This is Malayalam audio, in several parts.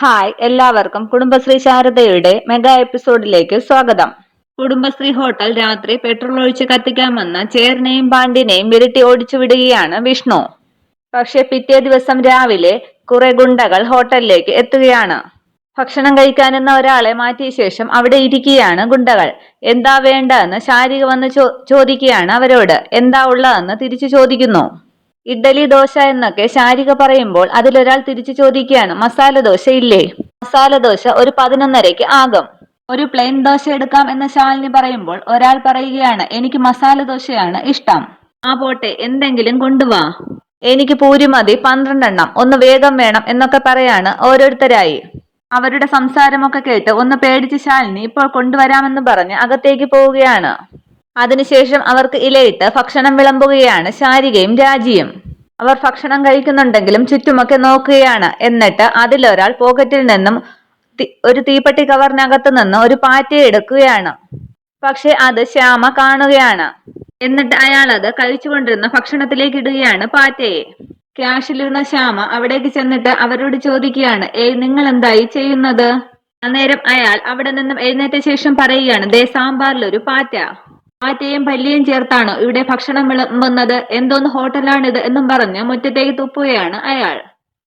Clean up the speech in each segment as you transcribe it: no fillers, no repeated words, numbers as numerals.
ഹായ്, എല്ലാവർക്കും കുടുംബശ്രീ ശാരദയുടെ മെഗാ എപ്പിസോഡിലേക്ക് സ്വാഗതം. കുടുംബശ്രീ ഹോട്ടൽ രാത്രി പെട്രോൾ ഒഴിച്ച് കത്തിക്കാൻ വന്ന ചേരനെയും പാണ്ഡ്യനെയും വിരട്ടി ഓടിച്ചു വിടുകയാണ് വിഷ്ണു. പക്ഷെ പിറ്റേ ദിവസം രാവിലെ കുറെ ഗുണ്ടകൾ ഹോട്ടലിലേക്ക് എത്തുകയാണ്. ഭക്ഷണം കഴിക്കാനെന്ന ഒരാളെ മാറ്റിയ ശേഷം അവിടെ ഇരിക്കുകയാണ് ഗുണ്ടകൾ. എന്താ വേണ്ടതെന്ന് ശാരിക വന്ന് ചോദിക്കുകയാണ് അവരോട്. എന്താ ഉള്ളതെന്ന് തിരിച്ചു ചോദിക്കുന്നു. ഇഡ്ഡലി ദോശ എന്നൊക്കെ ശാരിക പറയുമ്പോൾ അതിലൊരാൾ തിരിച്ചു ചോദിക്കുകയാണ്, മസാല ദോശ ഇല്ലേ? മസാല ദോശ ഒരു 11:30 ആകും. ഒരു പ്ലെയിൻ ദോശ എടുക്കാം എന്ന് ശാലിനി പറയുമ്പോൾ ഒരാൾ പറയുകയാണ്, എനിക്ക് മസാല ദോശയാണ് ഇഷ്ടം. ആ പോട്ടെ, എന്തെങ്കിലും കൊണ്ടുവാ. എനിക്ക് പൂരി മതി 12 എണ്ണം, ഒന്ന് വേഗം വേണം എന്നൊക്കെ പറയാണ് ഓരോരുത്തരായി. അവരുടെ സംസാരമൊക്കെ കേട്ട് ഒന്ന് പേടിച്ച് ശാലിനി ഇപ്പോൾ കൊണ്ടുവരാമെന്ന് പറഞ്ഞ് അകത്തേക്ക് പോവുകയാണ്. അതിനുശേഷം അവർക്ക് ഇലയിട്ട് ഭക്ഷണം വിളമ്പുകയാണ് ശാരികയും രാജിയും. അവർ ഭക്ഷണം കഴിക്കുന്നുണ്ടെങ്കിലും ചുറ്റുമൊക്കെ നോക്കുകയാണ്. എന്നിട്ട് അതിലൊരാൾ പോക്കറ്റിൽ നിന്നും ഒരു തീപ്പെട്ടി കവറിനകത്ത് നിന്ന് ഒരു പാറ്റയെ എടുക്കുകയാണ്. പക്ഷെ അത് ശ്യാമ കാണുകയാണ്. എന്നിട്ട് അയാൾ അത് കഴിച്ചുകൊണ്ടിരുന്ന ഭക്ഷണത്തിലേക്ക് ഇടുകയാണ് പാറ്റയെ. ക്യാഷിലിരുന്ന ശ്യാമ അവിടേക്ക് ചെന്നിട്ട് അവരോട് ചോദിക്കുകയാണ്, നിങ്ങൾ എന്തായി ചെയ്യുന്നത്? അന്നേരം അയാൾ അവിടെ നിന്നും എഴുന്നേറ്റ ശേഷം പറയുകയാണ്, ദേ സാമ്പാറിലൊരു പാറ്റ. പാറ്റയും പല്ലിയും ചേർത്താണോ ഇവിടെ ഭക്ഷണം വിളമ്പുന്നത്? എന്തോന്ന് ഹോട്ടലാണിത് എന്നും പറഞ്ഞ് മുറ്റത്തേക്ക് തുപ്പുകയാണ് അയാൾ.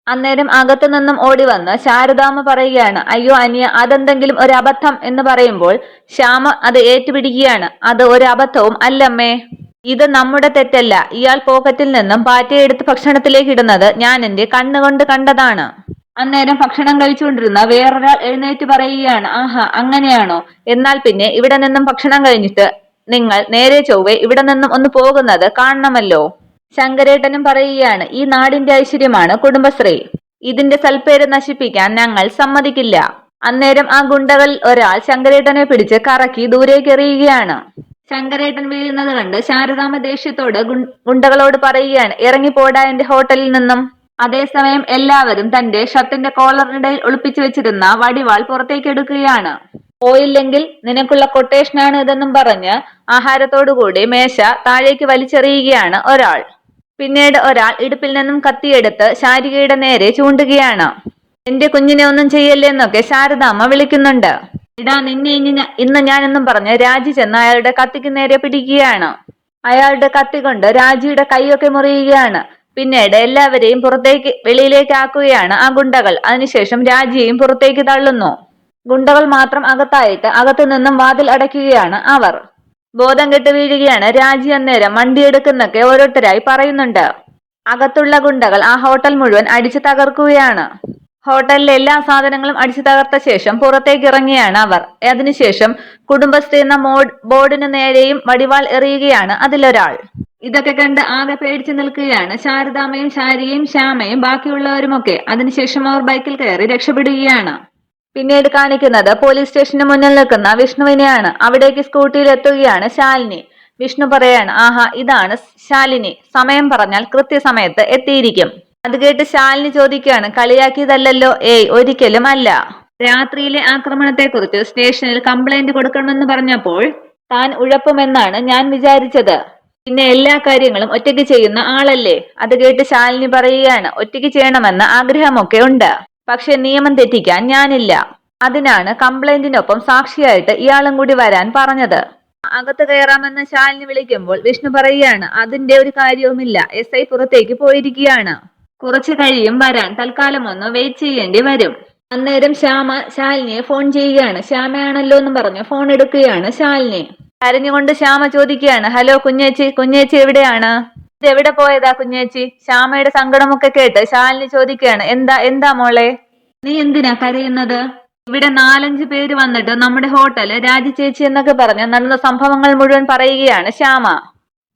അന്നേരം അകത്തു നിന്നും ഓടി വന്ന് ശാരദാമ്മ പറയുകയാണ്, അയ്യോ അനിയ, അതെന്തെങ്കിലും ഒരു അബദ്ധം എന്ന് പറയുമ്പോൾ ശ്യാമ അത് ഏറ്റുപിടിക്കുകയാണ്. അത് ഒരു അബദ്ധവും അല്ലമ്മേ, ഇത് നമ്മുടെ തെറ്റല്ല. ഇയാൾ പോക്കറ്റിൽ നിന്നും പാറ്റയെടുത്ത് ഭക്ഷണത്തിലേക്ക് ഇടുന്നത് ഞാൻ എന്റെ കണ്ണുകൊണ്ട് കണ്ടതാണ്. അന്നേരം ഭക്ഷണം കഴിച്ചുകൊണ്ടിരുന്ന വേറൊരാൾ എഴുന്നേറ്റ് പറയുകയാണ്, ആഹാ അങ്ങനെയാണോ? എന്നാൽ പിന്നെ ഇവിടെ നിന്നും ഭക്ഷണം കഴിഞ്ഞിട്ട് നിങ്ങൾ നേരെ ചൊവ്വെ ഇവിടെ നിന്നും ഒന്ന് പോകുന്നത് കാണണമല്ലോ. ശങ്കരേട്ടനും പറയുകയാണ്, ഈ നാടിന്റെ ഐശ്വര്യമാണ് കുടുംബശ്രീ. ഇതിന്റെ സൽപ്പേര് നശിപ്പിക്കാൻ ഞങ്ങൾ സമ്മതിക്കില്ല. അന്നേരം ആ ഗുണ്ടകളിൽ ഒരാൾ ശങ്കരേട്ടനെ പിടിച്ച് കറക്കി ദൂരേക്ക് എറിയുകയാണ്. ശങ്കരേട്ടൻ വീഴുന്നത് കണ്ട് ശാരദാമ്മ ദേഷ്യത്തോട് ഗുണ്ടകളോട് പറയുകയാണ്, ഇറങ്ങിപ്പോടാ എന്റെ ഹോട്ടലിൽ നിന്നും. അതേസമയം എല്ലാവരും തന്റെ ഷർട്ടിന്റെ കോളറിനിടയിൽ ഒളിപ്പിച്ചു വെച്ചിരുന്ന വടിവാൾ പുറത്തേക്ക് എടുക്കുകയാണ്. പോയില്ലെങ്കിൽ നിനക്കുള്ള കൊട്ടേഷനാണ് ഇതെന്നും പറഞ്ഞ് ആഹാരത്തോടുകൂടി മേശ താഴേക്ക് വലിച്ചെറിയുകയാണ് ഒരാൾ. പിന്നീട് ഒരാൾ ഇടുപ്പിൽ നിന്നും കത്തിയെടുത്ത് ശാരികയുടെ നേരെ ചൂണ്ടുകയാണ്. എന്റെ കുഞ്ഞിനെ ഒന്നും ചെയ്യല്ലേ എന്നൊക്കെ ശാരദാമ്മ വിളിക്കുന്നുണ്ട്. ഇടാ നിന്നെ ഇന്ന് ഞാൻ എന്നും പറഞ്ഞ് രാജി ചെന്ന് അയാളുടെ കത്തിക്ക് നേരെ പിടിക്കുകയാണ്. അയാളുടെ കത്തി കൊണ്ട് രാജിയുടെ കൈയൊക്കെ മുറിയുകയാണ്. പിന്നീട് എല്ലാവരെയും വെളിയിലേക്ക് ആക്കുകയാണ് ആ ഗുണ്ടകൾ. അതിനുശേഷം രാജിയെയും പുറത്തേക്ക് തള്ളുന്നു. ഗുണ്ടകൾ മാത്രം അകത്തായിട്ട് അകത്തു നിന്നും വാതിൽ അടയ്ക്കുകയാണ് അവർ. ബോധം കെട്ട് വീഴുകയാണ് രാജി. അന്നേരം വണ്ടിയെടുക്കുന്നൊക്കെ ഓരോരുത്തരായി പറയുന്നുണ്ട്. അകത്തുള്ള ഗുണ്ടകൾ ആ ഹോട്ടൽ മുഴുവൻ അടിച്ചു തകർക്കുകയാണ്. ഹോട്ടലിലെ എല്ലാ സാധനങ്ങളും അടിച്ചു തകർത്ത ശേഷം പുറത്തേക്ക് ഇറങ്ങിയാണ് അവർ. അതിനുശേഷം കുടുംബശ്രീ എന്ന ബോർഡിന് നേരെയും വടിവാൾ എറിയുകയാണ് അതിലൊരാൾ. ഇതൊക്കെ കണ്ട് ആകെ പേടിച്ചു നിൽക്കുകയാണ് ശാരദാമ്മയും ശാരികയും ശ്യാമയും ബാക്കിയുള്ളവരുമൊക്കെ. അതിനുശേഷം അവർ ബൈക്കിൽ കയറി രക്ഷപ്പെടുകയാണ്. പിന്നീട് കാണിക്കുന്നത് പോലീസ് സ്റ്റേഷന് മുന്നിൽ നിൽക്കുന്ന വിഷ്ണുവിനെയാണ്. അവിടേക്ക് സ്കൂട്ടിയിൽ എത്തുകയാണ് ശാലിനി. വിഷ്ണു പറയാണ്, ആഹാ ഇതാണ് ശാലിനി, സമയം പറഞ്ഞാൽ കൃത്യസമയത്ത് എത്തിയിരിക്കും. അത് കേട്ട് ശാലിനി ചോദിക്കുകയാണ്, കളിയാക്കിയതല്ലോ? ഏയ് ഒരിക്കലും അല്ല. രാത്രിയിലെ ആക്രമണത്തെക്കുറിച്ച് സ്റ്റേഷനിൽ കംപ്ലൈന്റ് കൊടുക്കണമെന്ന് പറഞ്ഞപ്പോൾ താൻ ഉഴപ്പുമെന്നാണ് ഞാൻ വിചാരിച്ചത്. പിന്നെ എല്ലാ കാര്യങ്ങളും ഒറ്റയ്ക്ക് ചെയ്യുന്ന ആളല്ലേ? അത് കേട്ട് ശാലിനി പറയുകയാണ്, ഒറ്റയ്ക്ക് ചെയ്യണമെന്ന് ആഗ്രഹമൊക്കെ ഉണ്ട്, പക്ഷെ നിയമം തെറ്റിക്കാൻ ഞാനില്ല. അതിനാണ് കംപ്ലൈന്റിനൊപ്പം സാക്ഷിയായിട്ട് ഇയാളും കൂടി വരാൻ പറഞ്ഞത്. അകത്ത് കയറാമെന്ന് ശാലിനി വിളിക്കുമ്പോൾ വിഷ്ണു പറയുകയാണ്, അതിന്റെ ഒരു കാര്യവുമില്ല, SI പുറത്തേക്ക് പോയിരിക്കുകയാണ്, കുറച്ചു കഴിയും വരാൻ, തൽക്കാലം ഒന്ന് വെയിറ്റ് ചെയ്യേണ്ടി വരും. അന്നേരം ശ്യാമ ശാലിനിയെ ഫോൺ ചെയ്യുകയാണ്. ശ്യാമയാണല്ലോ എന്ന് പറഞ്ഞ് ഫോൺ എടുക്കുകയാണ് ശാലിനി. കരഞ്ഞുകൊണ്ട് ശ്യാമ ചോദിക്കുകയാണ്, ഹലോ കുഞ്ഞേച്ചി, കുഞ്ഞേച്ചി എവിടെയാണ്? ഇതെവിടെ പോയതാ കുഞ്ഞേച്ചി? ശ്യാമയുടെ സങ്കടമൊക്കെ കേട്ട് ശാലിനി ചോദിക്കുകയാണ്, എന്താ മോളെ, നീ എന്തിനാ കരയുന്നത്? ഇവിടെ 4-5 പേര് വന്നിട്ട് നമ്മുടെ ഹോട്ടല് രാജി ചേച്ചി എന്നൊക്കെ പറഞ്ഞ് നടന്ന സംഭവങ്ങൾ മുഴുവൻ പറയുകയാണ് ശ്യാമ.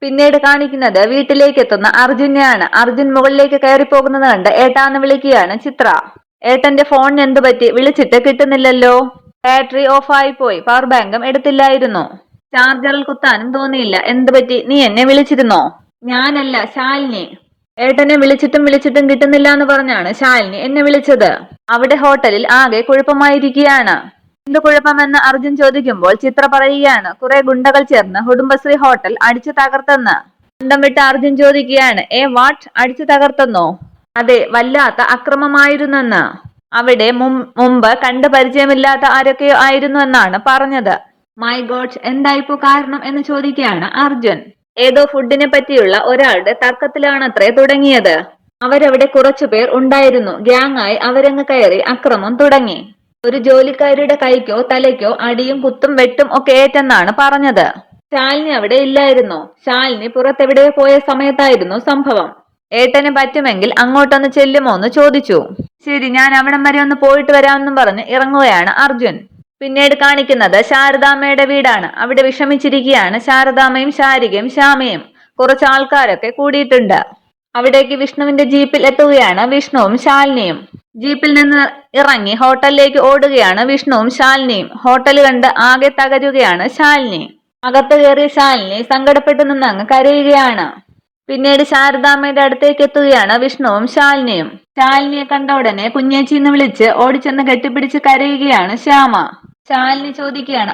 പിന്നീട് കാണിക്കുന്നത് വീട്ടിലേക്ക് എത്തുന്ന അർജുനെയാണ്. അർജുൻ മുകളിലേക്ക് കയറി പോകുന്നത് കണ്ട് ഏട്ടാന്ന് വിളിക്കുകയാണ് ചിത്ര. ഏട്ടന്റെ ഫോണിന് എന്തു പറ്റി? വിളിച്ചിട്ട് കിട്ടുന്നില്ലല്ലോ. ബാറ്ററി ഓഫ് ആയി പോയി, പവർ ബാങ്കും എടുത്തില്ലായിരുന്നു, ചാർജറിൽ കുത്താനും തോന്നിയില്ല. എന്തു പറ്റി? നീ എന്നെ വിളിച്ചിരുന്നോ? ഞാനല്ല, ശാലിനി. ഏട്ടനെ വിളിച്ചിട്ടും കിട്ടുന്നില്ല എന്ന് പറഞ്ഞാണ് ശാലിനി എന്നെ വിളിച്ചത്. അവിടെ ഹോട്ടലിൽ ആകെ കുഴപ്പമായിരിക്കുകയാണ്. എന്ത് കുഴപ്പമെന്ന് അർജുൻ ചോദിക്കുമ്പോൾ ചിത്ര പറയുകയാണ്, കുറെ ഗുണ്ടകൾ ചേർന്ന് കുടുംബശ്രീ ഹോട്ടൽ അടിച്ചു തകർത്തെന്ന്. അന്തം വിട്ട് അർജുൻ ചോദിക്കുകയാണ്, വാട്ട്, അടിച്ചു തകർത്തെന്നോ? അതെ, വല്ലാത്ത അക്രമമായിരുന്നെന്ന്. അവിടെ മുമ്പ് കണ്ടു പരിചയമില്ലാത്ത ആരൊക്കെയോ ആയിരുന്നു എന്നാണ് പറഞ്ഞത്. മൈ ഗോഡ്, എന്തായിപ്പോ കാരണം എന്ന് ചോദിക്കുകയാണ് അർജുൻ. ഏതോ ഫുഡിനെ പറ്റിയുള്ള ഒരാളുടെ തർക്കത്തിലാണത്രേ തുടങ്ങിയത്. അവരവിടെ കുറച്ചുപേർ ഉണ്ടായിരുന്നു. ഗ്യാങ്ങായി അവരങ്ങ് കയറി അക്രമം തുടങ്ങി. ഒരു ജോലിക്കാരുടെ കൈക്കോ തലയ്ക്കോ അടിയും കുത്തും വെട്ടും ഒക്കെ ഏറ്റെന്നാണ് പറഞ്ഞത്. ശാലിനി അവിടെ ഇല്ലായിരുന്നു. ശാലിനി പുറത്തെവിടെയോ പോയ സമയത്തായിരുന്നു സംഭവം. ഏട്ടന് പറ്റുമെങ്കിൽ അങ്ങോട്ടൊന്ന് ചെല്ലുമോ എന്ന് ചോദിച്ചു. ശരി, ഞാൻ അവിടം വരെ ഒന്ന് പോയിട്ട് വരാമെന്നും പറഞ്ഞ് ഇറങ്ങുകയാണ് അർജുൻ. പിന്നീട് കാണിക്കുന്നത് ശാരദാമ്മയുടെ വീടാണ്. അവിടെ വിഷമിച്ചിരിക്കുകയാണ് ശാരദാമ്മയും ശാരികയും ശ്യാമയും. കുറച്ച് ആൾക്കാരൊക്കെ കൂടിയിട്ടുണ്ട്. അവിടേക്ക് വിഷ്ണുവിന്റെ ജീപ്പിൽ എത്തുകയാണ് വിഷ്ണുവും ശാലിനിയും. ജീപ്പിൽ നിന്ന് ഇറങ്ങി ഹോട്ടലിലേക്ക് ഓടുകയാണ് വിഷ്ണുവും ശാലിനിയും. ഹോട്ടൽ കണ്ട് ആകെ തകരുകയാണ് ശാലിനി. അകത്ത് കയറിയ ശാലിനി സങ്കടപ്പെട്ടു നിന്ന് അങ്ങ് കരയുകയാണ്. പിന്നീട് ശാരദാമ്മയുടെ അടുത്തേക്ക് എത്തുകയാണ് വിഷ്ണുവും ശാലിനിയും. ശാലിനിയെ കണ്ട ഉടനെ കുഞ്ഞേച്ചി എന്ന് വിളിച്ച് ഓടിച്ചെന്ന് കെട്ടിപ്പിടിച്ച് കരയുകയാണ് ശ്യാമ. ശാലിനി ചോദിക്കുകയാണ്,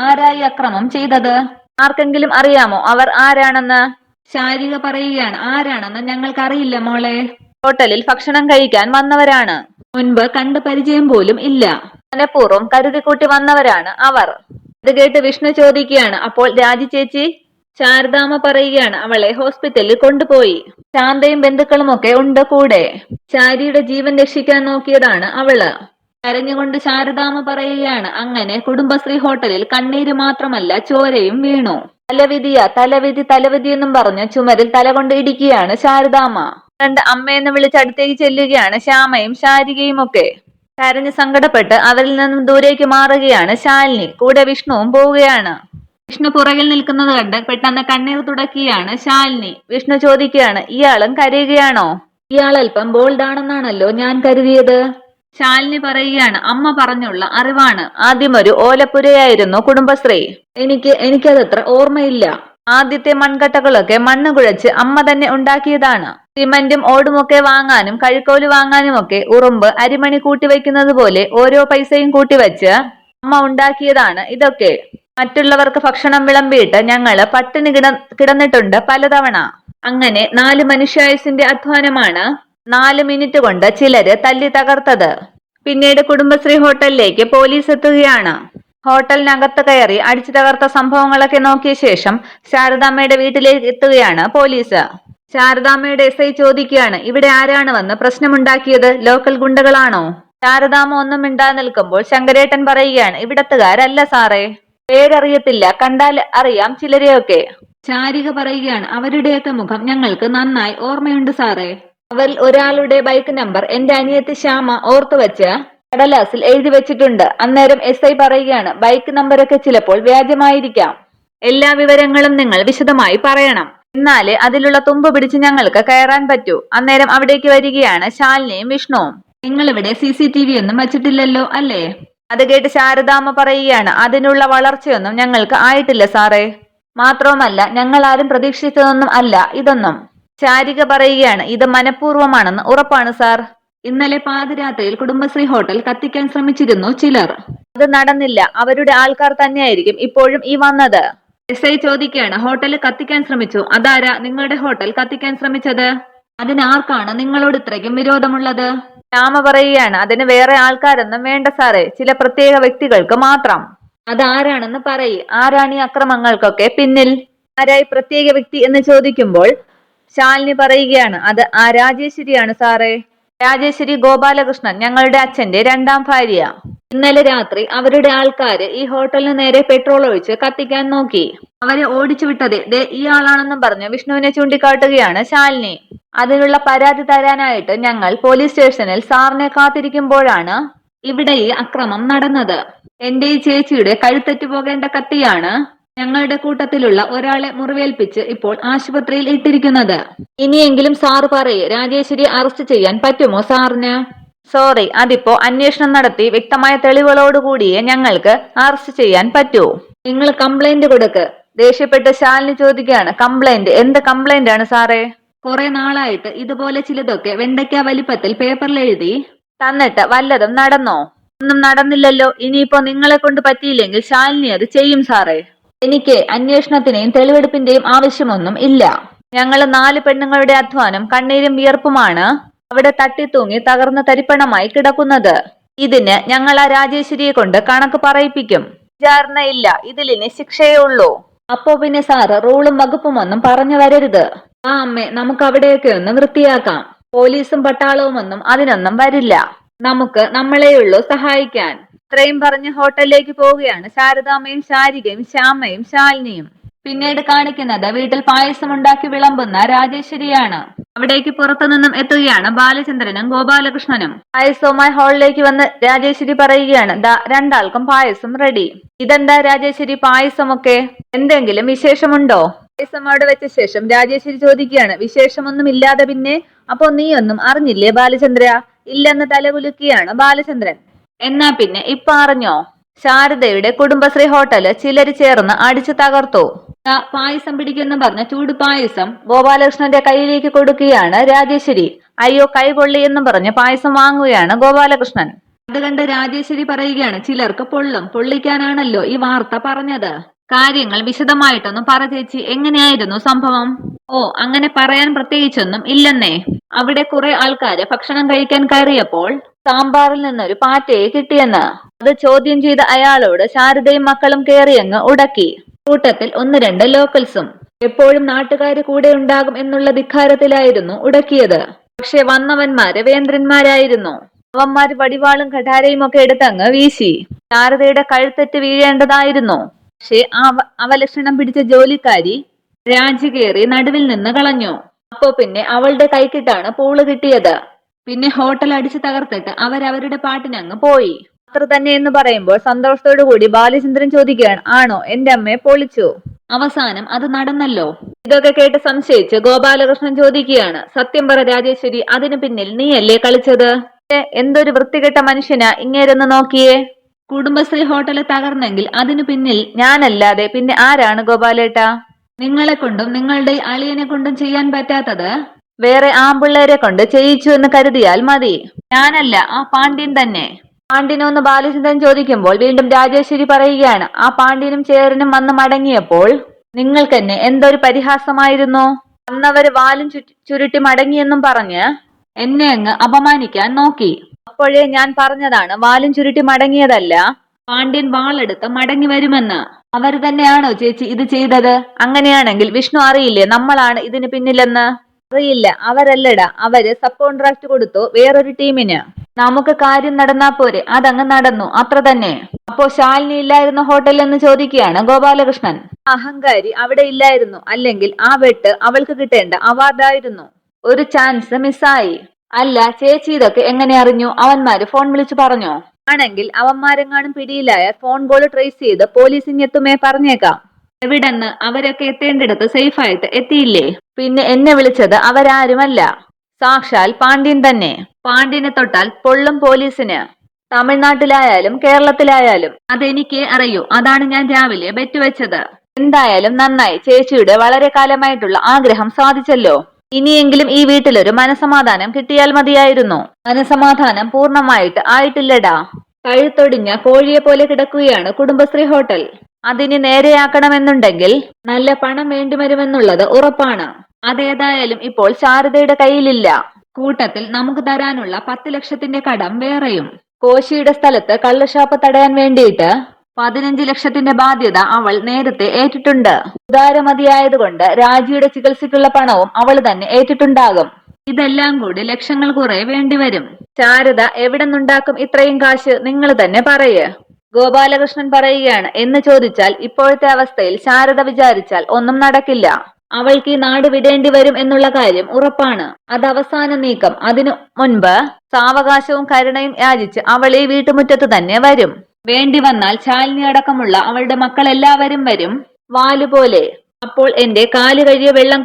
ആരായി അക്രമം ചെയ്തത്? ആർക്കെങ്കിലും അറിയാമോ അവർ ആരാണെന്ന്? ശാരിക പറയുകയാണ്, ആരാണെന്ന് ഞങ്ങൾക്കറിയില്ല മോളെ. ഹോട്ടലിൽ ഭക്ഷണം കഴിക്കാൻ വന്നവരാണ്. മുൻപ് കണ്ടു പരിചയം പോലും ഇല്ല. മനഃപൂർവ്വം കരുതിക്കൂട്ടി വന്നവരാണ് അവർ. ഇത് കേട്ട് വിഷ്ണു ചോദിക്കുകയാണ്, അപ്പോൾ രാജി ചേച്ചി? ശാരദാമ്മ പറയുകയാണ്, അവളെ ഹോസ്പിറ്റലിൽ കൊണ്ടുപോയി. ശാന്തയും ബന്ധുക്കളും ഒക്കെ ഉണ്ട് കൂടെ. ശാരിയുടെ ജീവൻ രക്ഷിക്കാൻ നോക്കിയതാണ് അവള്. കരഞ്ഞുകൊണ്ട് ശാരദാമ്മ പറയുകയാണ്, അങ്ങനെ കുടുംബശ്രീ ഹോട്ടലിൽ കണ്ണീര് മാത്രമല്ല ചോരയും വീണു. തലവിധി എന്നും പറഞ്ഞ് ചുമരിൽ തലകൊണ്ട് ഇടിക്കുകയാണ് ശാരദാമ്മ. രണ്ട് അമ്മയെന്ന് വിളിച്ച് അടുത്തേക്ക് ചെല്ലുകയാണ് ശ്യാമയും ശാരികയും ഒക്കെ. കരഞ്ഞ് സങ്കടപ്പെട്ട് അവരിൽ നിന്നും ദൂരേക്ക് മാറുകയാണ് ശാലിനി. കൂടെ വിഷ്ണുവും പോവുകയാണ്. വിഷ്ണു പുറകിൽ നിൽക്കുന്നത് കണ്ട് പെട്ടെന്ന് കണ്ണീർ തുടക്കുകയാണ് ശാലിനി. വിഷ്ണു ചോദിക്കുകയാണ്, ഇയാളും കരയുകയാണോ? ഇയാൾ അല്പം ബോൾഡാണെന്നാണല്ലോ ഞാൻ കരുതിയത്. ശാലിനി പറയുകയാണ്, അമ്മ പറഞ്ഞുള്ള അറിവാണ്. ആദ്യം ഒരു ഓലപ്പുരയായിരുന്നു കുടുംബശ്രീ. എനിക്കതത്ര ഓർമ്മയില്ല. ആദ്യത്തെ മൺകട്ടകളൊക്കെ മണ്ണ് കുഴച്ച് അമ്മ തന്നെ ഉണ്ടാക്കിയതാണ്. സിമന്റും ഓടുമൊക്കെ വാങ്ങാനും കഴുക്കോല് വാങ്ങാനും ഒക്കെ ഉറുമ്പ് അരിമണി കൂട്ടിവെക്കുന്നത് പോലെ ഓരോ പൈസയും കൂട്ടിവെച്ച് അമ്മ ഉണ്ടാക്കിയതാണ് ഇതൊക്കെ. മറ്റുള്ളവർക്ക് ഭക്ഷണം വിളമ്പിയിട്ട് ഞങ്ങള് പട്ടിണി കിടന്നിട്ടുണ്ട് പലതവണ. അങ്ങനെ 4 മനുഷ്യായുസിന്റെ അധ്വാനമാണ് 4 മിനിറ്റ് കൊണ്ട് ചിലര് തല്ലി തകർത്തത്. പിന്നീട് കുടുംബശ്രീ ഹോട്ടലിലേക്ക് പോലീസ് എത്തുകയാണ്. ഹോട്ടലിനകത്ത് കയറി അടിച്ചു തകർത്ത സംഭവങ്ങളൊക്കെ നോക്കിയ ശേഷം ശാരദാമ്മയുടെ വീട്ടിലേക്ക് എത്തുകയാണ് പോലീസ്. ശാരദാമ്മയുടെ SI ചോദിക്കുകയാണ്, ഇവിടെ ആരാണ് വന്ന് പ്രശ്നമുണ്ടാക്കിയത്? ലോക്കൽ ഗുണ്ടകളാണോ? ശാരദാമ്മ ഒന്നും മിണ്ടാതെ നിൽക്കുമ്പോൾ ശങ്കരേട്ടൻ പറയുകയാണ്, ഇവിടത്തുകാരല്ല സാറേ. പേരറിയത്തില്ല, കണ്ടാൽ അറിയാം ചിലരെയൊക്കെ. ശാരിക പറയുകയാണ്, അവരുടെയൊക്കെ മുഖം ഞങ്ങൾക്ക് നന്നായി ഓർമ്മയുണ്ട് സാറേ. അവരിൽ ഒരാളുടെ ബൈക്ക് നമ്പർ എന്റെ അനിയത്തി ശ്യാമ ഓർത്തുവെച്ച് കടലാസിൽ എഴുതി വെച്ചിട്ടുണ്ട്. അന്നേരം SI പറയുകയാണ്, ബൈക്ക് നമ്പരൊക്കെ ചിലപ്പോൾ വ്യാജമായിരിക്കാം. എല്ലാ വിവരങ്ങളും നിങ്ങൾ വിശദമായി പറയണം. എന്നാലേ അതിലുള്ള തുമ്പ് പിടിച്ച് ഞങ്ങൾക്ക് കയറാൻ പറ്റൂ. അന്നേരം അവിടേക്ക് വരികയാണ് ശാലിനിയും വിഷ്ണുവും. നിങ്ങളിവിടെ CCTV ഒന്നും വച്ചിട്ടില്ലല്ലോ അല്ലേ? അത് കേട്ട് ശാരദാമ്മ പറയുകയാണ്, അതിനുള്ള വളർച്ചയൊന്നും ഞങ്ങൾക്ക് ആയിട്ടില്ല സാറേ. മാത്രവുമല്ല ഞങ്ങൾ ആരും പ്രതീക്ഷിച്ചതൊന്നും അല്ല ഇതൊന്നും. ശാരിക പറയുകയാണ്, ഇത് മനഃപൂർവ്വമാണെന്ന് ഉറപ്പാണ് സാർ. ഇന്നലെ പാതിരാത്രിയിൽ കുടുംബശ്രീ ഹോട്ടൽ കത്തിക്കാൻ ശ്രമിച്ചിരുന്നു ചിലർ. അത് നടന്നില്ല. അവരുടെ ആൾക്കാർ തന്നെയായിരിക്കും ഇപ്പോഴും ഈ വന്നത്. SI ചോദിക്കുകയാണ്, ഹോട്ടൽ കത്തിക്കാൻ ശ്രമിച്ചു. അതാരാ നിങ്ങളുടെ ഹോട്ടൽ കത്തിക്കാൻ ശ്രമിച്ചത്? അതിനാർക്കാണ് നിങ്ങളോട് ഇത്രയ്ക്കും വിരോധമുള്ളത്? ശ്യാമ പറയുകയാണ്, അതിന് വേറെ ആൾക്കാരൊന്നും വേണ്ട സാറേ, ചില പ്രത്യേക വ്യക്തികൾക്ക് മാത്രം. അതാരാണെന്ന് പറയ്. ആരാണ് ഈ അക്രമങ്ങൾക്കൊക്കെ പിന്നിൽ? ആരായി പ്രത്യേക വ്യക്തി എന്ന് ചോദിക്കുമ്പോൾ ശാലിനി പറയുകയാണ്, അത് ആ രാജേശ്വരിയാണ് സാറേ. രാജേശ്വരി ഗോപാലകൃഷ്ണൻ, ഞങ്ങളുടെ അച്ഛന്റെ 2ാം ഭാര്യ. ഇന്നലെ രാത്രി അവരുടെ ആൾക്കാര് ഈ ഹോട്ടലിന് നേരെ പെട്രോൾ ഒഴിച്ച് കത്തിക്കാൻ നോക്കി. അവരെ ഓടിച്ചു വിട്ടത് ദേ ഇയാളാണെന്നും പറഞ്ഞ് വിഷ്ണുവിനെ ചൂണ്ടിക്കാട്ടുകയാണ് ശാലിനി. അതിനുള്ള പരാതി തരാനായിട്ട് ഞങ്ങൾ പോലീസ് സ്റ്റേഷനിൽ സാറിനെ കാത്തിരിക്കുമ്പോഴാണ് ഇവിടെ ഈ അക്രമം നടന്നത്. എന്റെ ഈ ചേച്ചിയുടെ കഴുത്തറ്റു പോകേണ്ട കത്തിയാണ് ഞങ്ങളുടെ കൂട്ടത്തിലുള്ള ഒരാളെ മുറിവേൽപ്പിച്ച് ഇപ്പോൾ ആശുപത്രിയിൽ ഇട്ടിരിക്കുന്നത്. ഇനിയെങ്കിലും സാറ് പറയേ, രാജേശ്വരി അറസ്റ്റ് ചെയ്യാൻ പറ്റുമോ സാറിന്? സോറി, അതിപ്പോ അന്വേഷണം നടത്തി വ്യക്തമായ തെളിവുകളോടുകൂടിയേ ഞങ്ങൾക്ക് അറസ്റ്റ് ചെയ്യാൻ പറ്റൂ. നിങ്ങൾ കംപ്ലൈന്റ് കൊടുക്ക്. ദേഷ്യപ്പെട്ട് ശാലിനി ചോദിക്കുകയാണ്, കംപ്ലൈന്റ്? എന്ത് കംപ്ലൈന്റ് ആണ് സാറേ? കുറെ നാളായിട്ട് ഇതുപോലെ ചിലതൊക്കെ വെണ്ടയ്ക്ക വലിപ്പത്തിൽ പേപ്പറിൽ എഴുതി തന്നിട്ട് വല്ലതും നടന്നോ? ഒന്നും നടന്നില്ലല്ലോ. ഇനിയിപ്പോ നിങ്ങളെ കൊണ്ട് പറ്റിയില്ലെങ്കിൽ ശാലിനി അത് ചെയ്യും സാറേ. എനിക്ക് അന്വേഷണത്തിന്റെയും തെളിവെടുപ്പിന്റെയും ആവശ്യമൊന്നും ഇല്ല. ഞങ്ങൾ 4 പെണ്ണുങ്ങളുടെ അധ്വാനം കണ്ണീരും വിയർപ്പുമാണ് അവിടെ തട്ടിത്തൂങ്ങി തകർന്ന തരിപ്പണമായി കിടക്കുന്നത്. ഇതിന് ഞങ്ങൾ ആ രാജേശ്വരിയെ കൊണ്ട് കണക്ക് പറയിപ്പിക്കും. വിചാരണയില്ല, ഇതിലിനി ശിക്ഷയേ ഉള്ളൂ. അപ്പോ പിന്നെ സാറ് റൂളും വകുപ്പും ഒന്നും പറഞ്ഞു വരരുത്. ആ അമ്മേ, നമുക്ക് അവിടെയൊക്കെ ഒന്ന് വൃത്തിയാക്കാം. പോലീസും പട്ടാളവും ഒന്നും അതിനൊന്നും വരില്ല. നമുക്ക് നമ്മളെയുള്ളൂ സഹായിക്കാൻ. ഇത്രയും പറഞ്ഞ് ഹോട്ടലിലേക്ക് പോവുകയാണ് ശാരദാമ്മയും ശാരികയും ശ്യാമയും ശാലിനിയും. പിന്നീട് കാണിക്കുന്നത് വീട്ടിൽ പായസം ഉണ്ടാക്കി വിളമ്പുന്ന രാജേശ്വരിയാണ്. അവിടേക്ക് പുറത്തുനിന്നും എത്തുകയാണ് ബാലചന്ദ്രനും ഗോപാലകൃഷ്ണനും. പായസവുമായി ഹാളിലേക്ക് വന്ന് രാജേശ്വരി പറയുകയാണ്, ദാ രണ്ടാൾക്കും പായസം റെഡി. ഇതെന്താ രാജേശ്വരി പായസമൊക്കെ? എന്തെങ്കിലും വിശേഷമുണ്ടോ? പായസം അവിടെ വെച്ച ശേഷം രാജേശ്വരി ചോദിക്കുകയാണ്, വിശേഷമൊന്നും ഇല്ലാതെ പിന്നെ? അപ്പോ നീ ഒന്നും അറിഞ്ഞില്ലേ ബാലചന്ദ്ര? ഇല്ലെന്ന് തലകുലുക്കിയാണ് ബാലചന്ദ്രൻ. എന്നാ പിന്നെ ഇപ്പൊ അറിഞ്ഞോ? ശാരദയുടെ കുടുംബശ്രീ ഹോട്ടല് ചിലര് ചേർന്ന് അടിച്ചു തകർത്തു. പായസം പിടിക്കുന്നു പറഞ്ഞ ചൂട് പായസം ഗോപാലകൃഷ്ണന്റെ കയ്യിലേക്ക് കൊടുക്കുകയാണ് രാജേശ്വരി. അയ്യോ, കൈ പൊള്ളി എന്നും പറഞ്ഞ് പായസം വാങ്ങുകയാണ് ഗോപാലകൃഷ്ണൻ. അത് കണ്ട് രാജേശ്വരി പറയുകയാണ്, ചിലർക്ക് പൊള്ളിക്കാനാണല്ലോ ഈ വാർത്ത പറഞ്ഞത്. കാര്യങ്ങൾ വിശദമായിട്ടൊന്നും പറ ചേച്ചി, എങ്ങനെയായിരുന്നു സംഭവം? ഓ, അങ്ങനെ പറയാൻ പ്രത്യേകിച്ചൊന്നും ഇല്ലെന്നേ. അവിടെ കുറെ ആൾക്കാര് ഭക്ഷണം കഴിക്കാൻ കയറിയപ്പോൾ സാമ്പാറിൽ നിന്നൊരു പാറ്റയെ കിട്ടിയെന്ന്. അത് ചോദ്യം ചെയ്ത അയാളോട് ശാരദയും മക്കളും കയറിയങ്ങ് ഉടക്കി. കൂട്ടത്തിൽ 1-2 ലോക്കൽസും. എപ്പോഴും നാട്ടുകാര് കൂടെ ഉണ്ടാകും എന്നുള്ള ധിക്കാരത്തിലായിരുന്നു ഉടക്കിയത്. പക്ഷെ വന്നവന്മാര് വേന്ദ്രന്മാരായിരുന്നു. അവന്മാര് വടിവാളും കഠാരയും ഒക്കെ എടുത്തങ്ങ് വീശി. ശാരദയുടെ കഴുത്തെറ്റ് വീഴേണ്ടതായിരുന്നു. പക്ഷെ അവലക്ഷണം പിടിച്ച ജോലിക്കാരി രാജി കയറി നടുവിൽ നിന്ന് കളഞ്ഞു. അപ്പോ പിന്നെ അവളുടെ കൈക്കിട്ടാണ് പൂള് കിട്ടിയത്. പിന്നെ ഹോട്ടൽ അടിച്ചു തകർത്തിട്ട് അവരവരുടെ പാട്ടിനങ്ങ് പോയി. അത്ര തന്നെ എന്ന് പറയുമ്പോൾ സന്തോഷത്തോടു കൂടി ബാലചന്ദ്രൻ ചോദിക്കുകയാണ്, ആണോ? എന്റെ അമ്മയെ പൊളിച്ചു. അവസാനം അത് നടന്നല്ലോ. ഇതൊക്കെ കേട്ട് സംശയിച്ച് ഗോപാലകൃഷ്ണൻ ചോദിക്കുകയാണ്, സത്യം പറ രാജേശ്വരി, അതിനു പിന്നിൽ നീയല്ലേ കളിച്ചത്? എന്തൊരു വൃത്തികെട്ട മനുഷ്യനാ ഇങ്ങേരെന്ന് നോക്കിയേ. കുടുംബശ്രീ ഹോട്ടല് തകർന്നെങ്കിൽ അതിനു പിന്നിൽ ഞാനല്ലാതെ പിന്നെ ആരാണ് ഗോപാലേട്ടാ? നിങ്ങളെ കൊണ്ടും നിങ്ങളുടെ അളിയനെ കൊണ്ടും ചെയ്യാൻ പറ്റാത്തത് വേറെ ആമ്പിള്ളേരെ കൊണ്ട് ചെയ്യിച്ചു എന്ന് കരുതിയാൽ മതി. ഞാനല്ല, ആ പാണ്ഡ്യൻ തന്നെ. പാണ്ഡ്യനോന്ന് ബാലചന്ദ്രൻ ചോദിക്കുമ്പോൾ വീണ്ടും രാജേശ്വരി പറയുകയാണ്, ആ പാണ്ഡ്യനും ചേരനും വന്ന് മടങ്ങിയപ്പോൾ നിങ്ങൾക്കെന്നെ എന്തൊരു പരിഹാസമായിരുന്നു. വന്നവര് വാലും ചുരുട്ടി മടങ്ങിയെന്നും പറഞ്ഞ് എന്നെ അങ്ങ് അപമാനിക്കാൻ നോക്കി. അപ്പോഴേ ഞാൻ പറഞ്ഞതാണ്, വാലും ചുരുട്ടി മടങ്ങിയതല്ല, പാണ്ഡ്യൻ വാളെടുത്ത് മടങ്ങി വരുമെന്ന്. അവര് തന്നെയാണോ ചേച്ചി ഇത് ചെയ്തത്? അങ്ങനെയാണെങ്കിൽ വിഷ്ണു അറിയില്ലേ നമ്മളാണ് ഇതിന് പിന്നിലെന്ന്? അറിയില്ല, അവരല്ലടാ, അവര് സബ് കോൺട്രാക്ട് കൊടുത്തു വേറൊരു ടീമിന്. നമുക്ക് കാര്യം നടന്നാ പോരെ, അതങ്ങ് നടന്നു, അത്ര തന്നെ. അപ്പോ ശാലിനി ഇല്ലായിരുന്ന ഹോട്ടലിൽ എന്ന് ചോദിക്കുകയാണ് ഗോപാലകൃഷ്ണൻ. അഹങ്കാരി അവിടെ ഇല്ലായിരുന്നു, അല്ലെങ്കിൽ ആ വെട്ട് അവൾക്ക് കിട്ടേണ്ട അവാർഡായിരുന്നു. ഒരു ചാൻസ് മിസ്സായി. അല്ല ചേച്ചി, ഇതൊക്കെ എങ്ങനെ അറിഞ്ഞു? അവന്മാര് ഫോൺ വിളിച്ചു പറഞ്ഞോ? ആണെങ്കിൽ അവന്മാരെങ്ങാനും പിടിയിലായ ഫോൺ കോൾ ട്രേസ് ചെയ്ത് പോലീസിനെത്തുമേ പറഞ്ഞേക്കാം. എവിടെന്ന്? അവരൊക്കെ എത്തേണ്ടിടത്ത് സേഫ് ആയിട്ട് എത്തിയില്ലേ? പിന്നെ എന്നെ വിളിച്ചത് അവരാരുമല്ല, സാക്ഷാൽ പാണ്ഡ്യൻ തന്നെ. പാണ്ഡ്യനെ തൊട്ടാൽ പൊള്ളും പോലീസിന്. തമിഴ്നാട്ടിലായാലും കേരളത്തിലായാലും അതെനിക്ക് അറിയൂ. അതാണ് ഞാൻ രാവിലെ ബെറ്റ് വെച്ചത്. എന്തായാലും നന്നായി, ചേച്ചിയുടെ വളരെ കാലമായിട്ടുള്ള ആഗ്രഹം സാധിച്ചല്ലോ. ഇനിയെങ്കിലും ഈ വീട്ടിലൊരു മനസമാധാനം കിട്ടിയാൽ മതിയായിരുന്നു. മനസമാധാനം പൂർണ്ണമായിട്ട് ആയിട്ടില്ലടാ. കഴുത്തൊടിഞ്ഞ കോഴിയെ പോലെ കിടക്കുകയാണ് കുടുംബശ്രീ ഹോട്ടൽ. അതിന് നേരെയാക്കണമെന്നുണ്ടെങ്കിൽ നല്ല പണം വേണ്ടിവരുമെന്നുള്ളത് ഉറപ്പാണ്. അതേതായാലും ഇപ്പോൾ ശാരദയുടെ കയ്യിലില്ല. കൂട്ടത്തിൽ നമുക്ക് തരാനുള്ള 10 ലക്ഷത്തിന്റെ കടം വേറെയും. കോശിയുടെ സ്ഥലത്ത് കള്ളഷാപ്പ് തടയാൻ വേണ്ടിയിട്ട് 15 ലക്ഷത്തിന്റെ ബാധ്യത അവൾ നേരത്തെ ഏറ്റിട്ടുണ്ട്. ഉദാരമതിയായതുകൊണ്ട് രാജിയുടെ ചികിത്സയ്ക്കുള്ള പണവും അവൾ തന്നെ ഏറ്റിട്ടുണ്ടാകും. ഇതെല്ലാം കൂടി ലക്ഷങ്ങൾ കുറെ വേണ്ടിവരും. ശാരദ എവിടെ നിന്നുണ്ടാക്കും ഇത്രയും കാശ്? നിങ്ങൾ തന്നെ പറയ്. ഗോപാലകൃഷ്ണൻ പറയുകയാണ്, എന്ന് ചോദിച്ചാൽ ഇപ്പോഴത്തെ അവസ്ഥയിൽ ശാരദ വിചാരിച്ചാൽ ഒന്നും നടക്കില്ല. അവൾക്ക് ഈ നാട് വിടേണ്ടി വരും എന്നുള്ള കാര്യം ഉറപ്പാണ്. അത് അവസാന നീക്കം. അതിനു മുൻപ് സാവകാശവും കരുണയും യാചിച്ച് അവൾ ഈ വീട്ടുമുറ്റത്ത് തന്നെ വരും. വേണ്ടി വന്നാൽ ശാലിനി അടക്കമുള്ള അവളുടെ മക്കൾ എല്ലാവരും വരും, വാലുപോലെ. അപ്പോൾ എന്റെ കാല് കഴിയ വെള്ളം